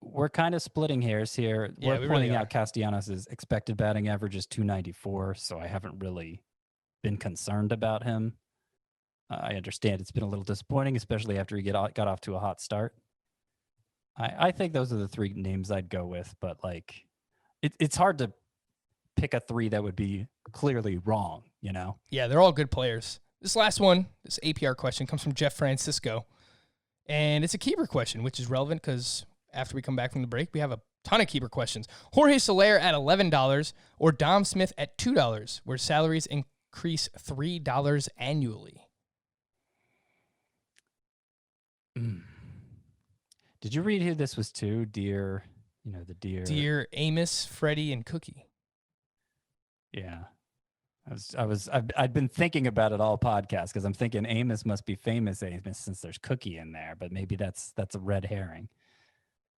[SPEAKER 2] We're kind of splitting hairs here.
[SPEAKER 1] Yeah,
[SPEAKER 2] We're pointing out Castellanos' expected batting average is .294, so I haven't really been concerned about him. I understand it's been a little disappointing, especially after he got off to a hot start. I think those are the 3 names I'd go with, but it's hard to pick a 3 that would be clearly wrong,
[SPEAKER 1] Yeah, they're all good players. This last one, this APR question, comes from Jeff Francisco, and it's a keeper question, which is relevant because after we come back from the break, we have a ton of keeper questions. Jorge Soler at $11 or Dom Smith at $2, where salaries increase $3 annually.
[SPEAKER 2] Did you read who this was to? Dear
[SPEAKER 1] Amos, Freddie, and Cookie.
[SPEAKER 2] Yeah. I'd been thinking about it all podcast because I'm thinking Amos must be famous Amos since there's Cookie in there, but maybe that's a red herring.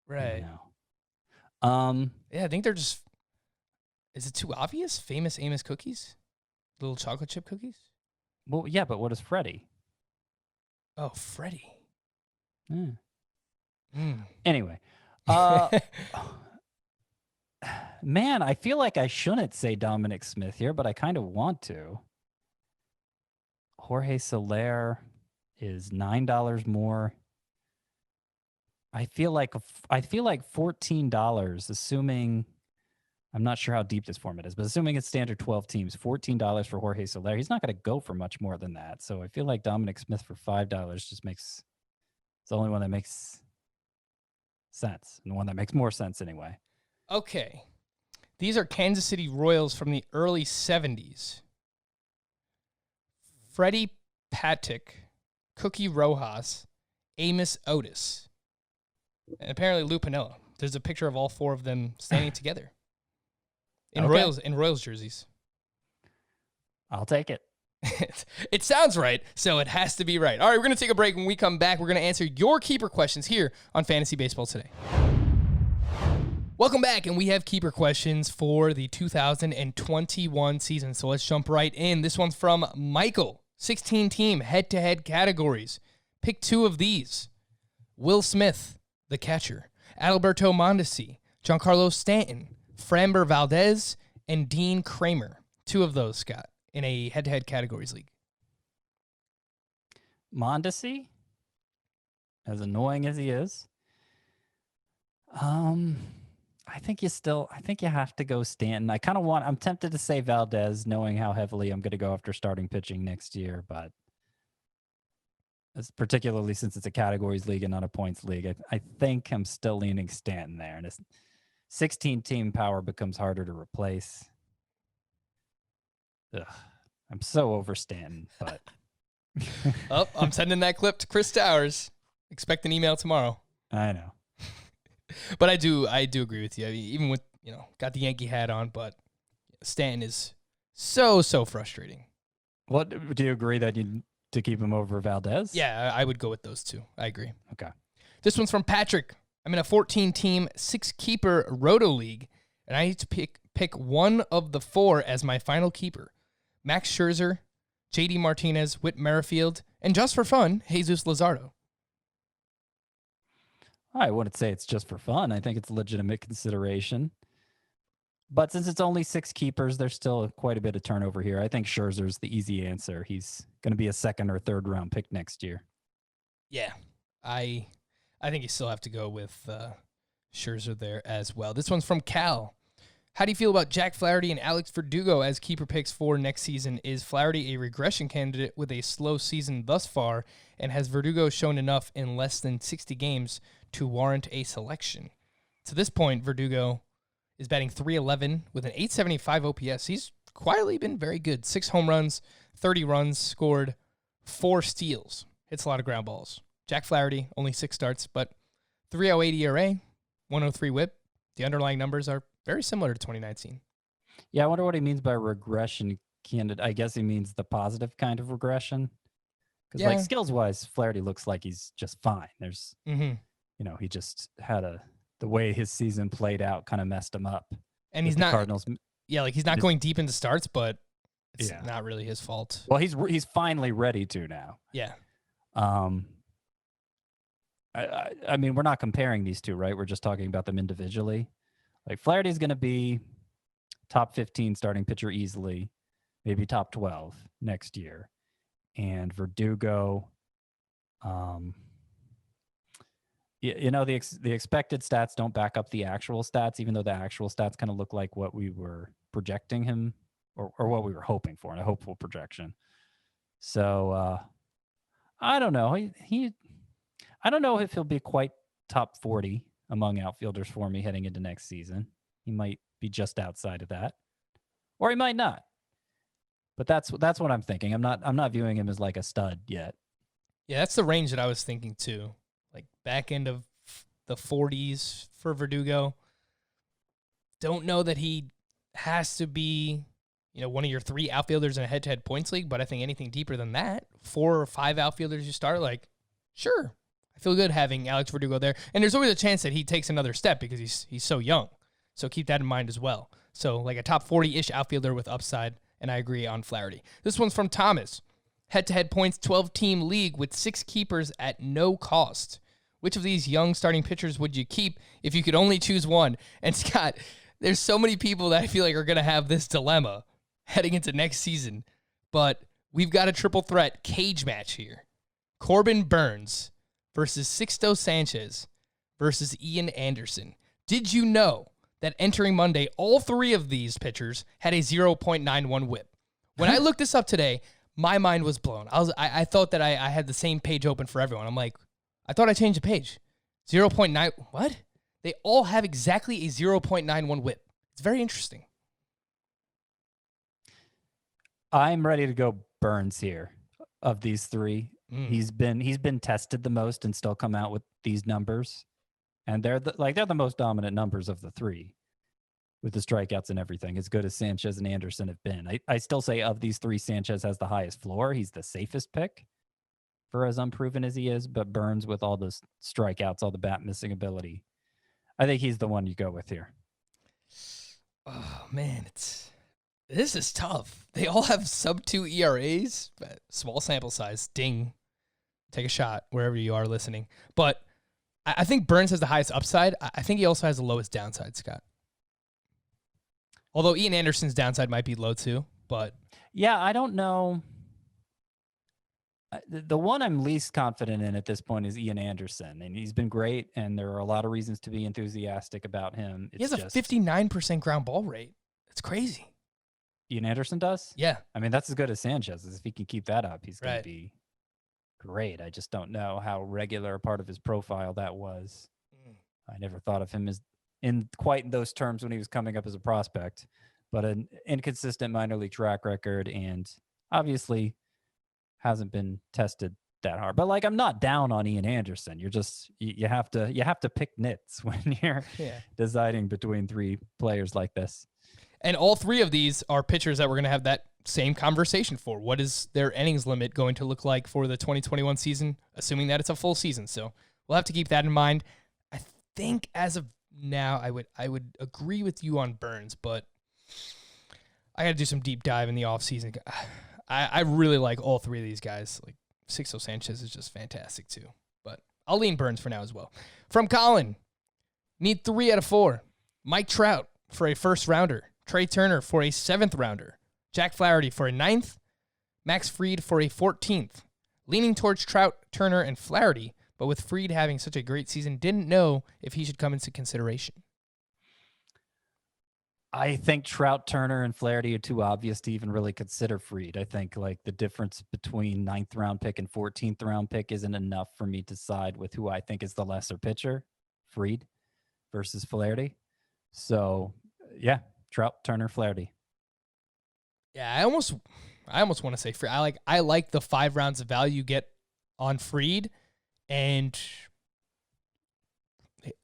[SPEAKER 1] Right.
[SPEAKER 2] Yeah,
[SPEAKER 1] I think they're just, is it too obvious? Famous Amos cookies? Little chocolate chip cookies?
[SPEAKER 2] Well, yeah, but what is Freddie?
[SPEAKER 1] Oh, Freddie.
[SPEAKER 2] Anyway, man, I feel like I shouldn't say Dominic Smith here, but I kind of want to. Jorge Soler is $9 more. I feel like $14, assuming I'm not sure how deep this format is, but assuming it's standard 12 teams, $14 for Jorge Soler. He's not going to go for much more than that. So I feel like Dominic Smith for $5 just makes, it's the only one that makes sense, and the one that makes more sense anyway.
[SPEAKER 1] Okay. These are Kansas City Royals from the early 70s. Freddie Patek, Cookie Rojas, Amos Otis, and apparently Lou Piniella. There's a picture of all four of them standing together in Royals jerseys.
[SPEAKER 2] I'll take it.
[SPEAKER 1] It sounds right, so it has to be right. All right, we're going to take a break. When we come back, we're going to answer your keeper questions here on Fantasy Baseball Today. Welcome back, and we have keeper questions for the 2021 season. So let's jump right in. This one's from Michael. 16-team head-to-head categories. Pick two of these. Will Smith, the catcher. Adalberto Mondesi, Giancarlo Stanton, Framber Valdez, and Dean Kramer. Two of those, Scott, in a head-to-head categories league.
[SPEAKER 2] Mondesi, as annoying as he is, I think you have to go Stanton. I'm tempted to say Valdez, knowing how heavily I'm going to go after starting pitching next year, but particularly since it's a categories league and not a points league, I think I'm still leaning Stanton there. And 16-team power becomes harder to replace. Ugh, I'm so over Stanton, but
[SPEAKER 1] Oh, I'm sending that clip to Chris Towers. Expect an email tomorrow.
[SPEAKER 2] I know.
[SPEAKER 1] But I do agree with you. I mean, even with, got the Yankee hat on, but Stanton is so frustrating.
[SPEAKER 2] What do you agree that you to keep him over Valdez?
[SPEAKER 1] Yeah, I would go with those two. I agree.
[SPEAKER 2] Okay.
[SPEAKER 1] This one's from Patrick. I'm in a 14-team, 6-keeper roto league, and I need to pick one of the four as my final keeper. Max Scherzer, JD Martinez, Whit Merrifield, and just for fun, Jesus Luzardo.
[SPEAKER 2] I wouldn't say it's just for fun. I think it's a legitimate consideration. But since it's only 6 keepers, there's still quite a bit of turnover here. I think Scherzer's the easy answer. He's going to be a 2nd or 3rd round pick next year.
[SPEAKER 1] Yeah, I think you still have to go with Scherzer there as well. This one's from Cal. How do you feel about Jack Flaherty and Alex Verdugo as keeper picks for next season? Is Flaherty a regression candidate with a slow season thus far, and has Verdugo shown enough in less than 60 games to warrant a selection? To this point, Verdugo is batting .311 with an .875 OPS. He's quietly been very good. 6 home runs, 30 runs, scored 4 steals. Hits a lot of ground balls. Jack Flaherty, only 6 starts, but 3.08 ERA, 103 WHIP. The underlying numbers are very similar to 2019.
[SPEAKER 2] Yeah, I wonder what he means by regression candidate. I guess he means the positive kind of regression. Because like skills-wise, Flaherty looks like he's just fine. There's, he just had the way his season played out kind of messed him up.
[SPEAKER 1] And he's not
[SPEAKER 2] Cardinals.
[SPEAKER 1] Yeah, like he's not going deep into starts, but it's not really his fault.
[SPEAKER 2] Well, he's finally ready to now.
[SPEAKER 1] Yeah.
[SPEAKER 2] I mean, we're not comparing these two, right? We're just talking about them individually. Like Flaherty's going to be top 15 starting pitcher easily, maybe top 12 next year. And Verdugo, the expected stats don't back up the actual stats, even though the actual stats kind of look like what we were projecting him or what we were hoping for in a hopeful projection. So I don't know. I don't know if he'll be quite top 40 among outfielders for me heading into next season. He might be just outside of that, or he might not. But that's what I'm thinking. I'm not viewing him as like a stud yet.
[SPEAKER 1] Yeah, that's the range that I was thinking too. Like back end of the 40s for Verdugo. Don't know that he has to be, one of your 3 outfielders in a head-to-head points league, but I think anything deeper than that, 4 or 5 outfielders you start, like, sure. I feel good having Alex Verdugo there. And there's always a chance that he takes another step because he's so young. So keep that in mind as well. So like a top 40-ish outfielder with upside, and I agree on Flaherty. This one's from Thomas. Head-to-head points, 12-team league with 6 keepers at no cost. Which of these young starting pitchers would you keep if you could only choose one? And Scott, there's so many people that I feel like are going to have this dilemma heading into next season. But we've got a triple threat cage match here. Corbin Burns versus Sixto Sanchez versus Ian Anderson. Did you know that entering Monday, all three of these pitchers had a 0.91 whip. When I looked this up today, my mind was blown. I thought that I had the same page open for everyone. I'm like, I thought I changed the page. 0.9, what? They all have exactly a 0.91 whip. It's very interesting.
[SPEAKER 2] I'm ready to go Burns here of these three. He's been tested the most and still come out with these numbers. And they're the most dominant numbers of the three with the strikeouts and everything, as good as Sanchez and Anderson have been. I still say of these three, Sanchez has the highest floor. He's the safest pick for as unproven as he is, but Burns with all the strikeouts, all the bat missing ability, I think he's the one you go with here.
[SPEAKER 1] Oh, man, this is tough. They all have sub-2 ERAs, but small sample size. Ding. Take a shot wherever you are listening. But I think Burns has the highest upside. I think he also has the lowest downside, Scott. Although Ian Anderson's downside might be low too, but...
[SPEAKER 2] Yeah, I don't know. The one I'm least confident in at this point is Ian Anderson, and he's been great, and there are a lot of reasons to be enthusiastic about him.
[SPEAKER 1] He has a 59% ground ball rate. It's crazy.
[SPEAKER 2] Ian Anderson does?
[SPEAKER 1] Yeah.
[SPEAKER 2] I mean, that's as good as Sanchez. If he can keep that up, he's going
[SPEAKER 1] Right.
[SPEAKER 2] to be great. I just don't know how regular a part of his profile that was. I never thought of him as in quite those terms when he was coming up as a prospect, but an inconsistent minor league track record, and obviously hasn't been tested that hard. But like, I'm not down on Ian Anderson. You're just you have to pick nits when you're deciding between three players like this.
[SPEAKER 1] And all three of these are pitchers that we're going to have that same conversation for. What is their innings limit going to look like for the 2021 season, assuming that it's a full season? So we'll have to keep that in mind. I think as of now, I would agree with you on Burns, but I got to do some deep dive in the offseason. I really like all three of these guys. Like Sixto Sanchez is just fantastic too, but I'll lean Burns for now as well. From Colin, need 3 out of 4. Mike Trout for a first rounder. Trey Turner for a 7th rounder. Jack Flaherty for a 9th. Max Fried for a 14th. Leaning towards Trout, Turner, and Flaherty, but with Fried having such a great season, didn't know if he should come into consideration.
[SPEAKER 2] I think Trout, Turner, and Flaherty are too obvious to even really consider Fried. I think like the difference between 9th round pick and 14th round pick isn't enough for me to side with who I think is the lesser pitcher, Fried versus Flaherty. So yeah, Trout, Turner, Flaherty.
[SPEAKER 1] Yeah, I almost want to say Fried. I like the 5 rounds of value you get on Fried, and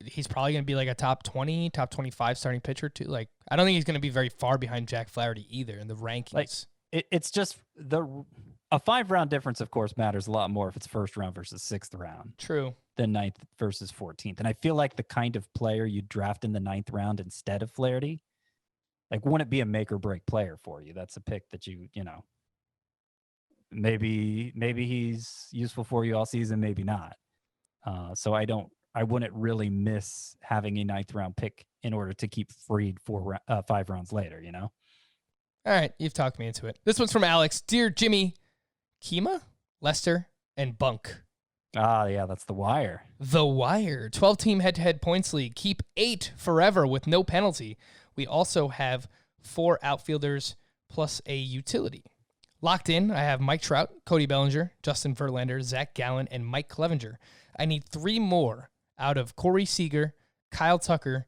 [SPEAKER 1] he's probably going to be like a top 20, top 25 starting pitcher too. Like, I don't think he's going to be very far behind Jack Flaherty either in the rankings.
[SPEAKER 2] Like, it's just a 5-round difference, of course, matters a lot more if it's 1st round versus 6th round.
[SPEAKER 1] True.
[SPEAKER 2] Than 9th versus 14th. And I feel like the kind of player you draft in the 9th round instead of Flaherty, like, wouldn't it be a make or break player for you? That's a pick that you know, maybe he's useful for you all season, maybe not. So I wouldn't really miss having a 9th round pick in order to keep Fried 5 rounds later, you know?
[SPEAKER 1] All right, you've talked me into it. This one's from Alex. Dear Jimmy, Kima, Lester, and Bunk.
[SPEAKER 2] Ah, yeah, that's The Wire.
[SPEAKER 1] The Wire. 12-team head-to-head points league. Keep 8 forever with no penalty. We also have 4 outfielders plus a utility. Locked in, I have Mike Trout, Cody Bellinger, Justin Verlander, Zach Gallen, and Mike Clevenger. I need 3 more out of Corey Seager, Kyle Tucker,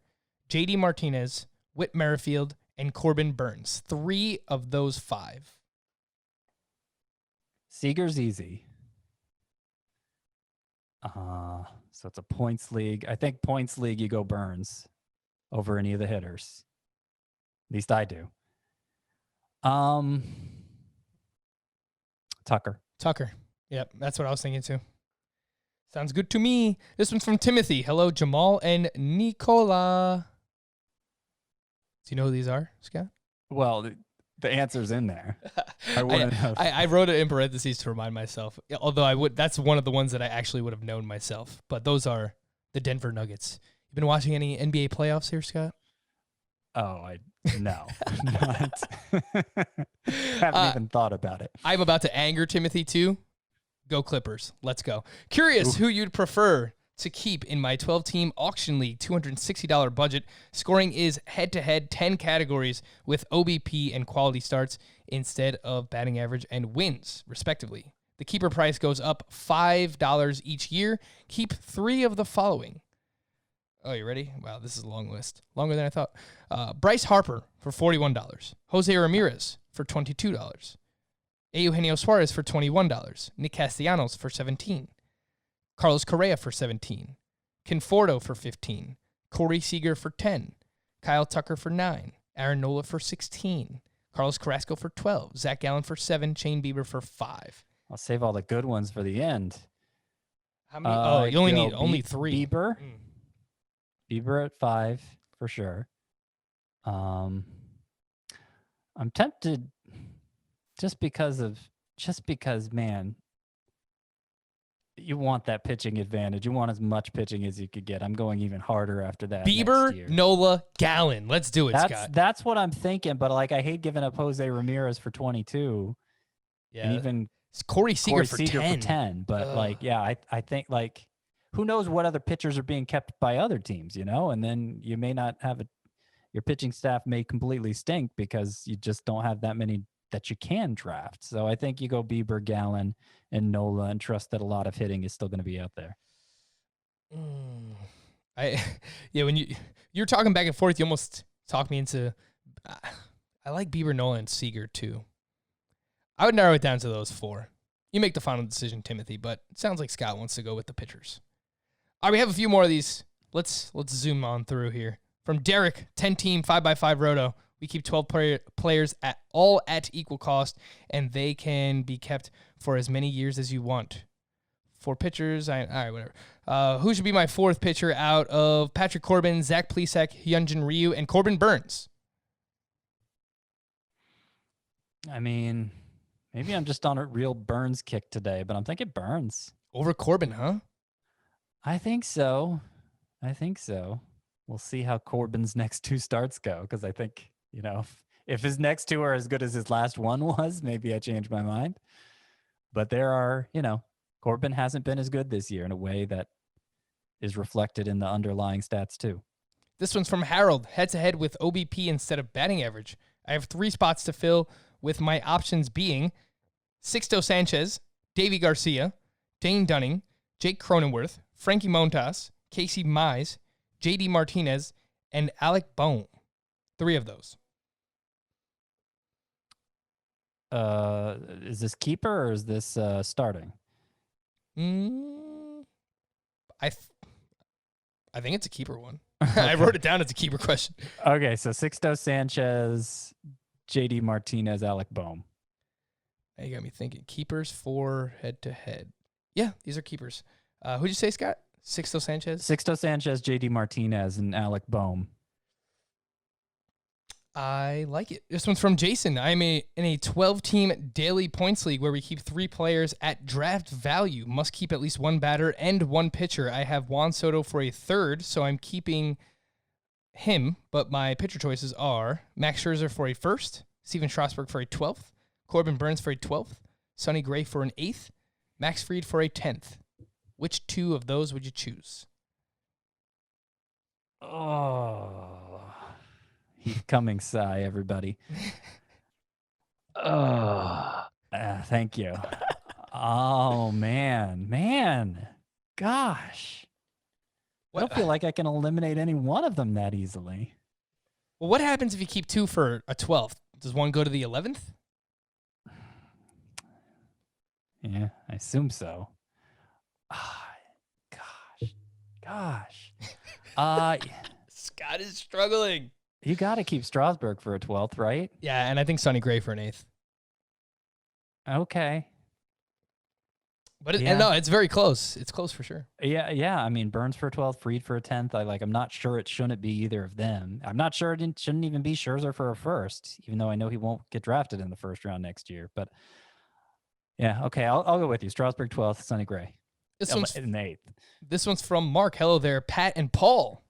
[SPEAKER 1] J.D. Martinez, Whit Merrifield, and Corbin Burns. 3 of those 5.
[SPEAKER 2] Seager's easy. So it's a points league. I think points league, you go Burns over any of the hitters. At least I do. Tucker.
[SPEAKER 1] Yep, that's what I was thinking too. Sounds good to me. This one's from Timothy. Hello, Jamal and Nicola. Do you know who these are, Scott?
[SPEAKER 2] Well, the answer's in there.
[SPEAKER 1] I wrote it in parentheses to remind myself. Although that's one of the ones that I actually would have known myself. But those are the Denver Nuggets. You been watching any NBA playoffs here, Scott?
[SPEAKER 2] Oh, no. Haven't even thought about it.
[SPEAKER 1] I'm about to anger Timothy too. Go Clippers. Let's go. Curious who you'd prefer to keep in my 12-team auction league $260 budget. Scoring is head-to-head 10 categories with OBP and quality starts instead of batting average and wins, respectively. The keeper price goes up $5 each year. Keep 3 of the following. Oh, you ready? Wow, this is a long list. Longer than I thought. Bryce Harper for $41. Jose Ramirez for $22. Eugenio Suarez for $21. Nick Castellanos for $17. Carlos Correa for $17. Conforto for $15. Corey Seager for $10. Kyle Tucker for $9. Aaron Nola for $16. Carlos Carrasco for $12. Zach Gallen for $7. Shane Bieber for $5.
[SPEAKER 2] I'll save all the good ones for the end.
[SPEAKER 1] How many? You only need only 3.
[SPEAKER 2] Bieber. Bieber at 5 for sure. I'm tempted just because, man, you want that pitching advantage. You want as much pitching as you could get. I'm going even harder after that.
[SPEAKER 1] Bieber, Nola, Gallen. Let's do it, Scott.
[SPEAKER 2] That's what I'm thinking, but like I hate giving up Jose Ramirez for 22.
[SPEAKER 1] Yeah.
[SPEAKER 2] And even
[SPEAKER 1] it's Corey Seager, for 10.
[SPEAKER 2] But like, yeah, I think like who knows what other pitchers are being kept by other teams, and then you may not have your pitching staff may completely stink because you just don't have that many that you can draft. So I think you go Bieber, Gallen, and Nola and trust that a lot of hitting is still going to be out there.
[SPEAKER 1] When you're talking back and forth, you almost talked me into, I like Bieber, Nola, and Seager too. I would narrow it down to those 4. You make the final decision, Timothy, but it sounds like Scott wants to go with the pitchers. All right, we have a few more of these. Let's zoom on through here. From Derek, 10-team, 5x5 roto. We keep 12 players at equal cost, and they can be kept for as many years as you want. 4 pitchers. All right, whatever. Who should be my 4th pitcher out of Patrick Corbin, Zach Plesac, Hyunjin Ryu, and Corbin Burns?
[SPEAKER 2] I mean, maybe I'm just on a real Burns kick today, but I'm thinking Burns.
[SPEAKER 1] Over Corbin, huh?
[SPEAKER 2] I think so. We'll see how Corbin's next 2 starts go, because I think, if his next 2 are as good as his last one was, maybe I change my mind. But there are, Corbin hasn't been as good this year in a way that is reflected in the underlying stats too.
[SPEAKER 1] This one's from Harold, head-to-head with OBP instead of batting average. I have 3 spots to fill, with my options being Sixto Sanchez, Davy Garcia, Dane Dunning, Jake Cronenworth, Frankie Montas, Casey Mize, JD Martinez, and Alec Bohm. 3 of those.
[SPEAKER 2] Is this keeper or is this starting?
[SPEAKER 1] I think it's a keeper one. I wrote it down as a keeper question.
[SPEAKER 2] Okay, so Sixto Sanchez, JD Martinez, Alec Bohm.
[SPEAKER 1] Now you got me thinking. Keepers for head-to-head. Yeah, these are keepers. Who'd you say, Scott? Sixto Sanchez?
[SPEAKER 2] Sixto Sanchez, JD Martinez, and Alec Bohm.
[SPEAKER 1] I like it. This one's from Jason. I'm in a 12-team daily points league where we keep 3 players at draft value. Must keep at least 1 batter and 1 pitcher. I have Juan Soto for a 3rd, so I'm keeping him, but my pitcher choices are Max Scherzer for a 1st, Steven Strasburg for a 12th, Corbin Burns for a 12th, Sonny Gray for an 8th, Max Fried for a 10th. Which 2 of those would you choose?
[SPEAKER 2] Oh, heat coming sigh, everybody. Thank you. Oh, man. Gosh. I don't feel like I can eliminate any one of them that easily.
[SPEAKER 1] Well, what happens if you keep 2 for a 12th? Does 1 go to the 11th?
[SPEAKER 2] Yeah, I assume so. Gosh.
[SPEAKER 1] Scott is struggling.
[SPEAKER 2] You got to keep Strasburg for a 12th, right?
[SPEAKER 1] Yeah, and I think Sonny Gray for an 8th.
[SPEAKER 2] Okay.
[SPEAKER 1] But no, it's very close. It's close for sure.
[SPEAKER 2] Yeah. I mean, Burns for a 12th, Fried for a 10th. I'm not sure it shouldn't be either of them. I'm not sure it shouldn't even be Scherzer for a 1st, even though I know he won't get drafted in the 1st round next year. But yeah, okay, I'll go with you. Strasburg 12th, Sonny Gray.
[SPEAKER 1] This one's
[SPEAKER 2] in the 8th.
[SPEAKER 1] This one's from Mark. Hello there, Pat and Paul.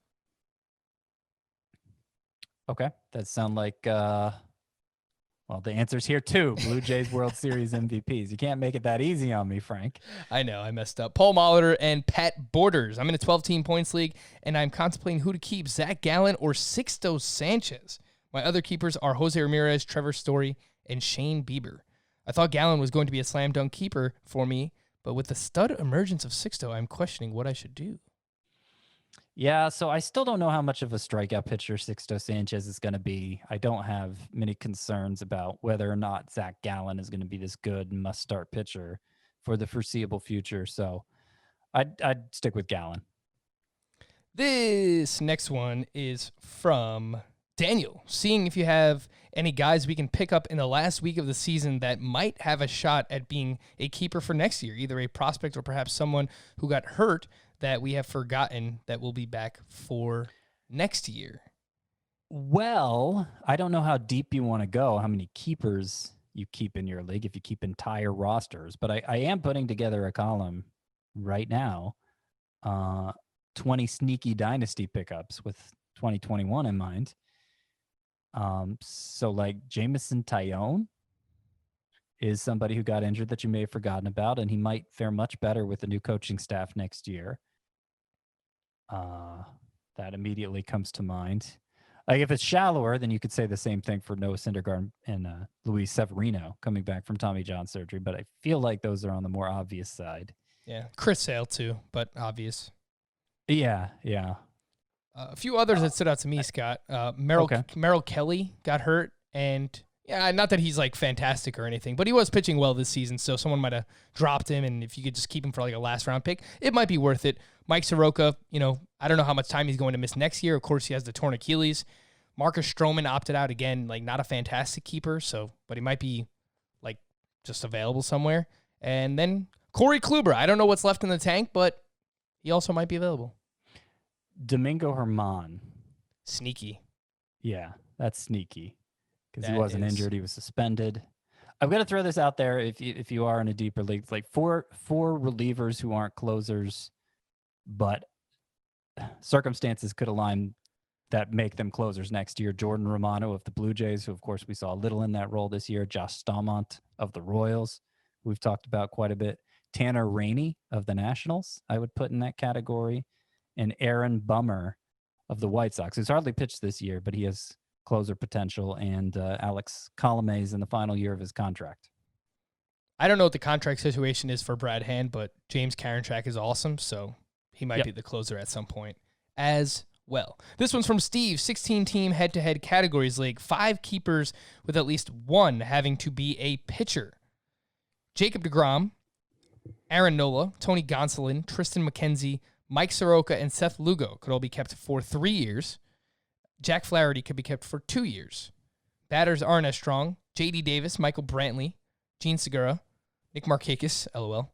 [SPEAKER 2] Okay, that sound like Well, the answer's here too. Blue Jays World Series MVPs. You can't make it that easy on me, Frank.
[SPEAKER 1] I know, I messed up. Paul Molitor and Pat Borders. I'm in a 12-team points league, and I'm contemplating who to keep, Zach Gallen or Sixto Sanchez. My other keepers are Jose Ramirez, Trevor Story, and Shane Bieber. I thought Gallen was going to be a slam dunk keeper for me, but with the stud emergence of Sixto, I'm questioning what I should do.
[SPEAKER 2] Yeah, so I still don't know how much of a strikeout pitcher Sixto Sanchez is going to be. I don't have many concerns about whether or not Zach Gallen is going to be this good must-start pitcher for the foreseeable future. So I'd stick with Gallen.
[SPEAKER 1] This next one is from Daniel. Seeing if you have any guys we can pick up in the last week of the season that might have a shot at being a keeper for next year, either a prospect or perhaps someone who got hurt that we have forgotten that will be back for next year.
[SPEAKER 2] Well, I don't know how deep you want to go, how many keepers you keep in your league, if you keep entire rosters, but I am putting together a column right now, 20 sneaky dynasty pickups with 2021 in mind. So like Jameson Tyone is somebody who got injured that you may have forgotten about, and he might fare much better with the new coaching staff next year. That immediately comes to mind. Like if it's shallower, then you could say the same thing for Noah Syndergaard and Luis Severino coming back from Tommy John surgery, but I feel like those are on the more obvious side.
[SPEAKER 1] Yeah, Chris Sale too, but obvious.
[SPEAKER 2] Yeah.
[SPEAKER 1] A few others that stood out to me, Scott. Merrill Kelly got hurt, and yeah, not that he's like fantastic or anything, but he was pitching well this season, so someone might have dropped him, and if you could just keep him for like a last round pick, it might be worth it. Mike Soroka, I don't know how much time he's going to miss next year. Of course, he has the torn Achilles. Marcus Stroman opted out again, like not a fantastic keeper, but he might be like just available somewhere. And then Corey Kluber, I don't know what's left in the tank, but he also might be available.
[SPEAKER 2] Domingo Germán.
[SPEAKER 1] Sneaky.
[SPEAKER 2] Yeah, that's sneaky because he
[SPEAKER 1] That
[SPEAKER 2] wasn't
[SPEAKER 1] is.
[SPEAKER 2] injured. He was suspended. I'm going to throw this out there if you are in a deeper league. It's like four relievers who aren't closers, but circumstances could align that make them closers next year. Jordan Romano of the Blue Jays, who of course we saw a little in that role this year. Josh Staumont of the Royals, who we've talked about quite a bit. Tanner Rainey of the Nationals, I would put in that category. And Aaron Bummer of the White Sox, who's hardly pitched this year, but he has closer potential. And Alex Colomé is in the final year of his contract.
[SPEAKER 1] I don't know what the contract situation is for Brad Hand, but James Karinchak is awesome, so he might be the closer at some point as well. This one's from Steve, 16-team head-to-head categories league, 5 keepers with at least one having to be a pitcher. Jacob deGrom, Aaron Nola, Tony Gonsolin, Tristan McKenzie, Mike Soroka, and Seth Lugo could all be kept for 3 years. Jack Flaherty could be kept for 2 years. Batters aren't as strong. J.D. Davis, Michael Brantley, Gene Segura, Nick Markakis, LOL.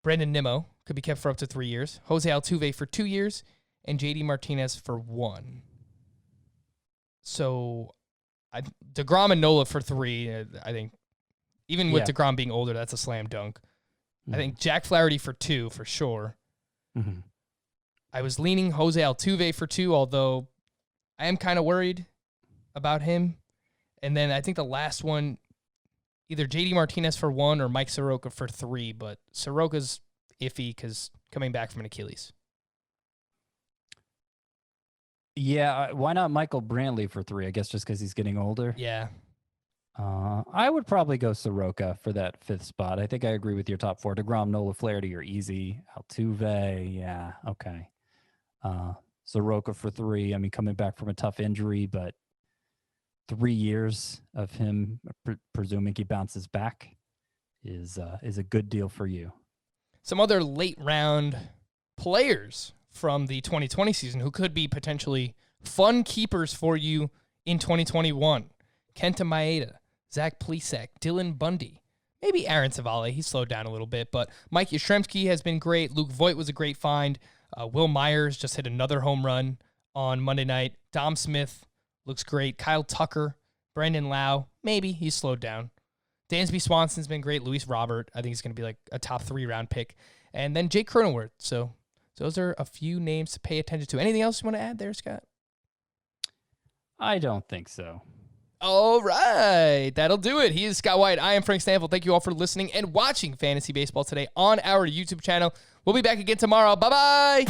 [SPEAKER 1] Brandon Nimmo could be kept for up to 3 years. Jose Altuve for 2 years. And J.D. Martinez for 1. So DeGrom and Nola for 3, I think. Even with DeGrom being older, that's a slam dunk. I think Jack Flaherty for 2 for sure.
[SPEAKER 2] Mm-hmm.
[SPEAKER 1] I was leaning Jose Altuve for 2, although I am kind of worried about him. And then I think the last one, either J.D. Martinez for 1 or Mike Soroka for 3, but Soroka's iffy because coming back from an Achilles.
[SPEAKER 2] Yeah, why not Michael Brantley for 3? I guess just because he's getting older.
[SPEAKER 1] Yeah.
[SPEAKER 2] I would probably go Soroka for that 5th spot. I think I agree with your top 4. DeGrom, Nola, Flaherty are easy. Altuve, yeah, okay. Soroka for 3. I mean, coming back from a tough injury, but 3 years of him, presuming he bounces back, is a good deal for you.
[SPEAKER 1] Some other late round players from the 2020 season who could be potentially fun keepers for you in 2021. Kenta Maeda, Zach Plesac, Dylan Bundy, maybe Aaron Savale. He slowed down a little bit, but Mike Yastrzemski has been great. Luke Voigt was a great find. Will Myers just hit another home run on Monday night. Dom Smith looks great. Kyle Tucker, Brandon Lau, maybe he's slowed down. Dansby Swanson's been great. Luis Robert, I think he's going to be like a top 3 round pick. And then Jake Cronenworth. So those are a few names to pay attention to. Anything else you want to add there, Scott?
[SPEAKER 2] I don't think so.
[SPEAKER 1] All right. That'll do it. He is Scott White. I am Frank Stanfield. Thank you all for listening and watching Fantasy Baseball today on our YouTube channel. We'll be back again tomorrow. Bye-bye.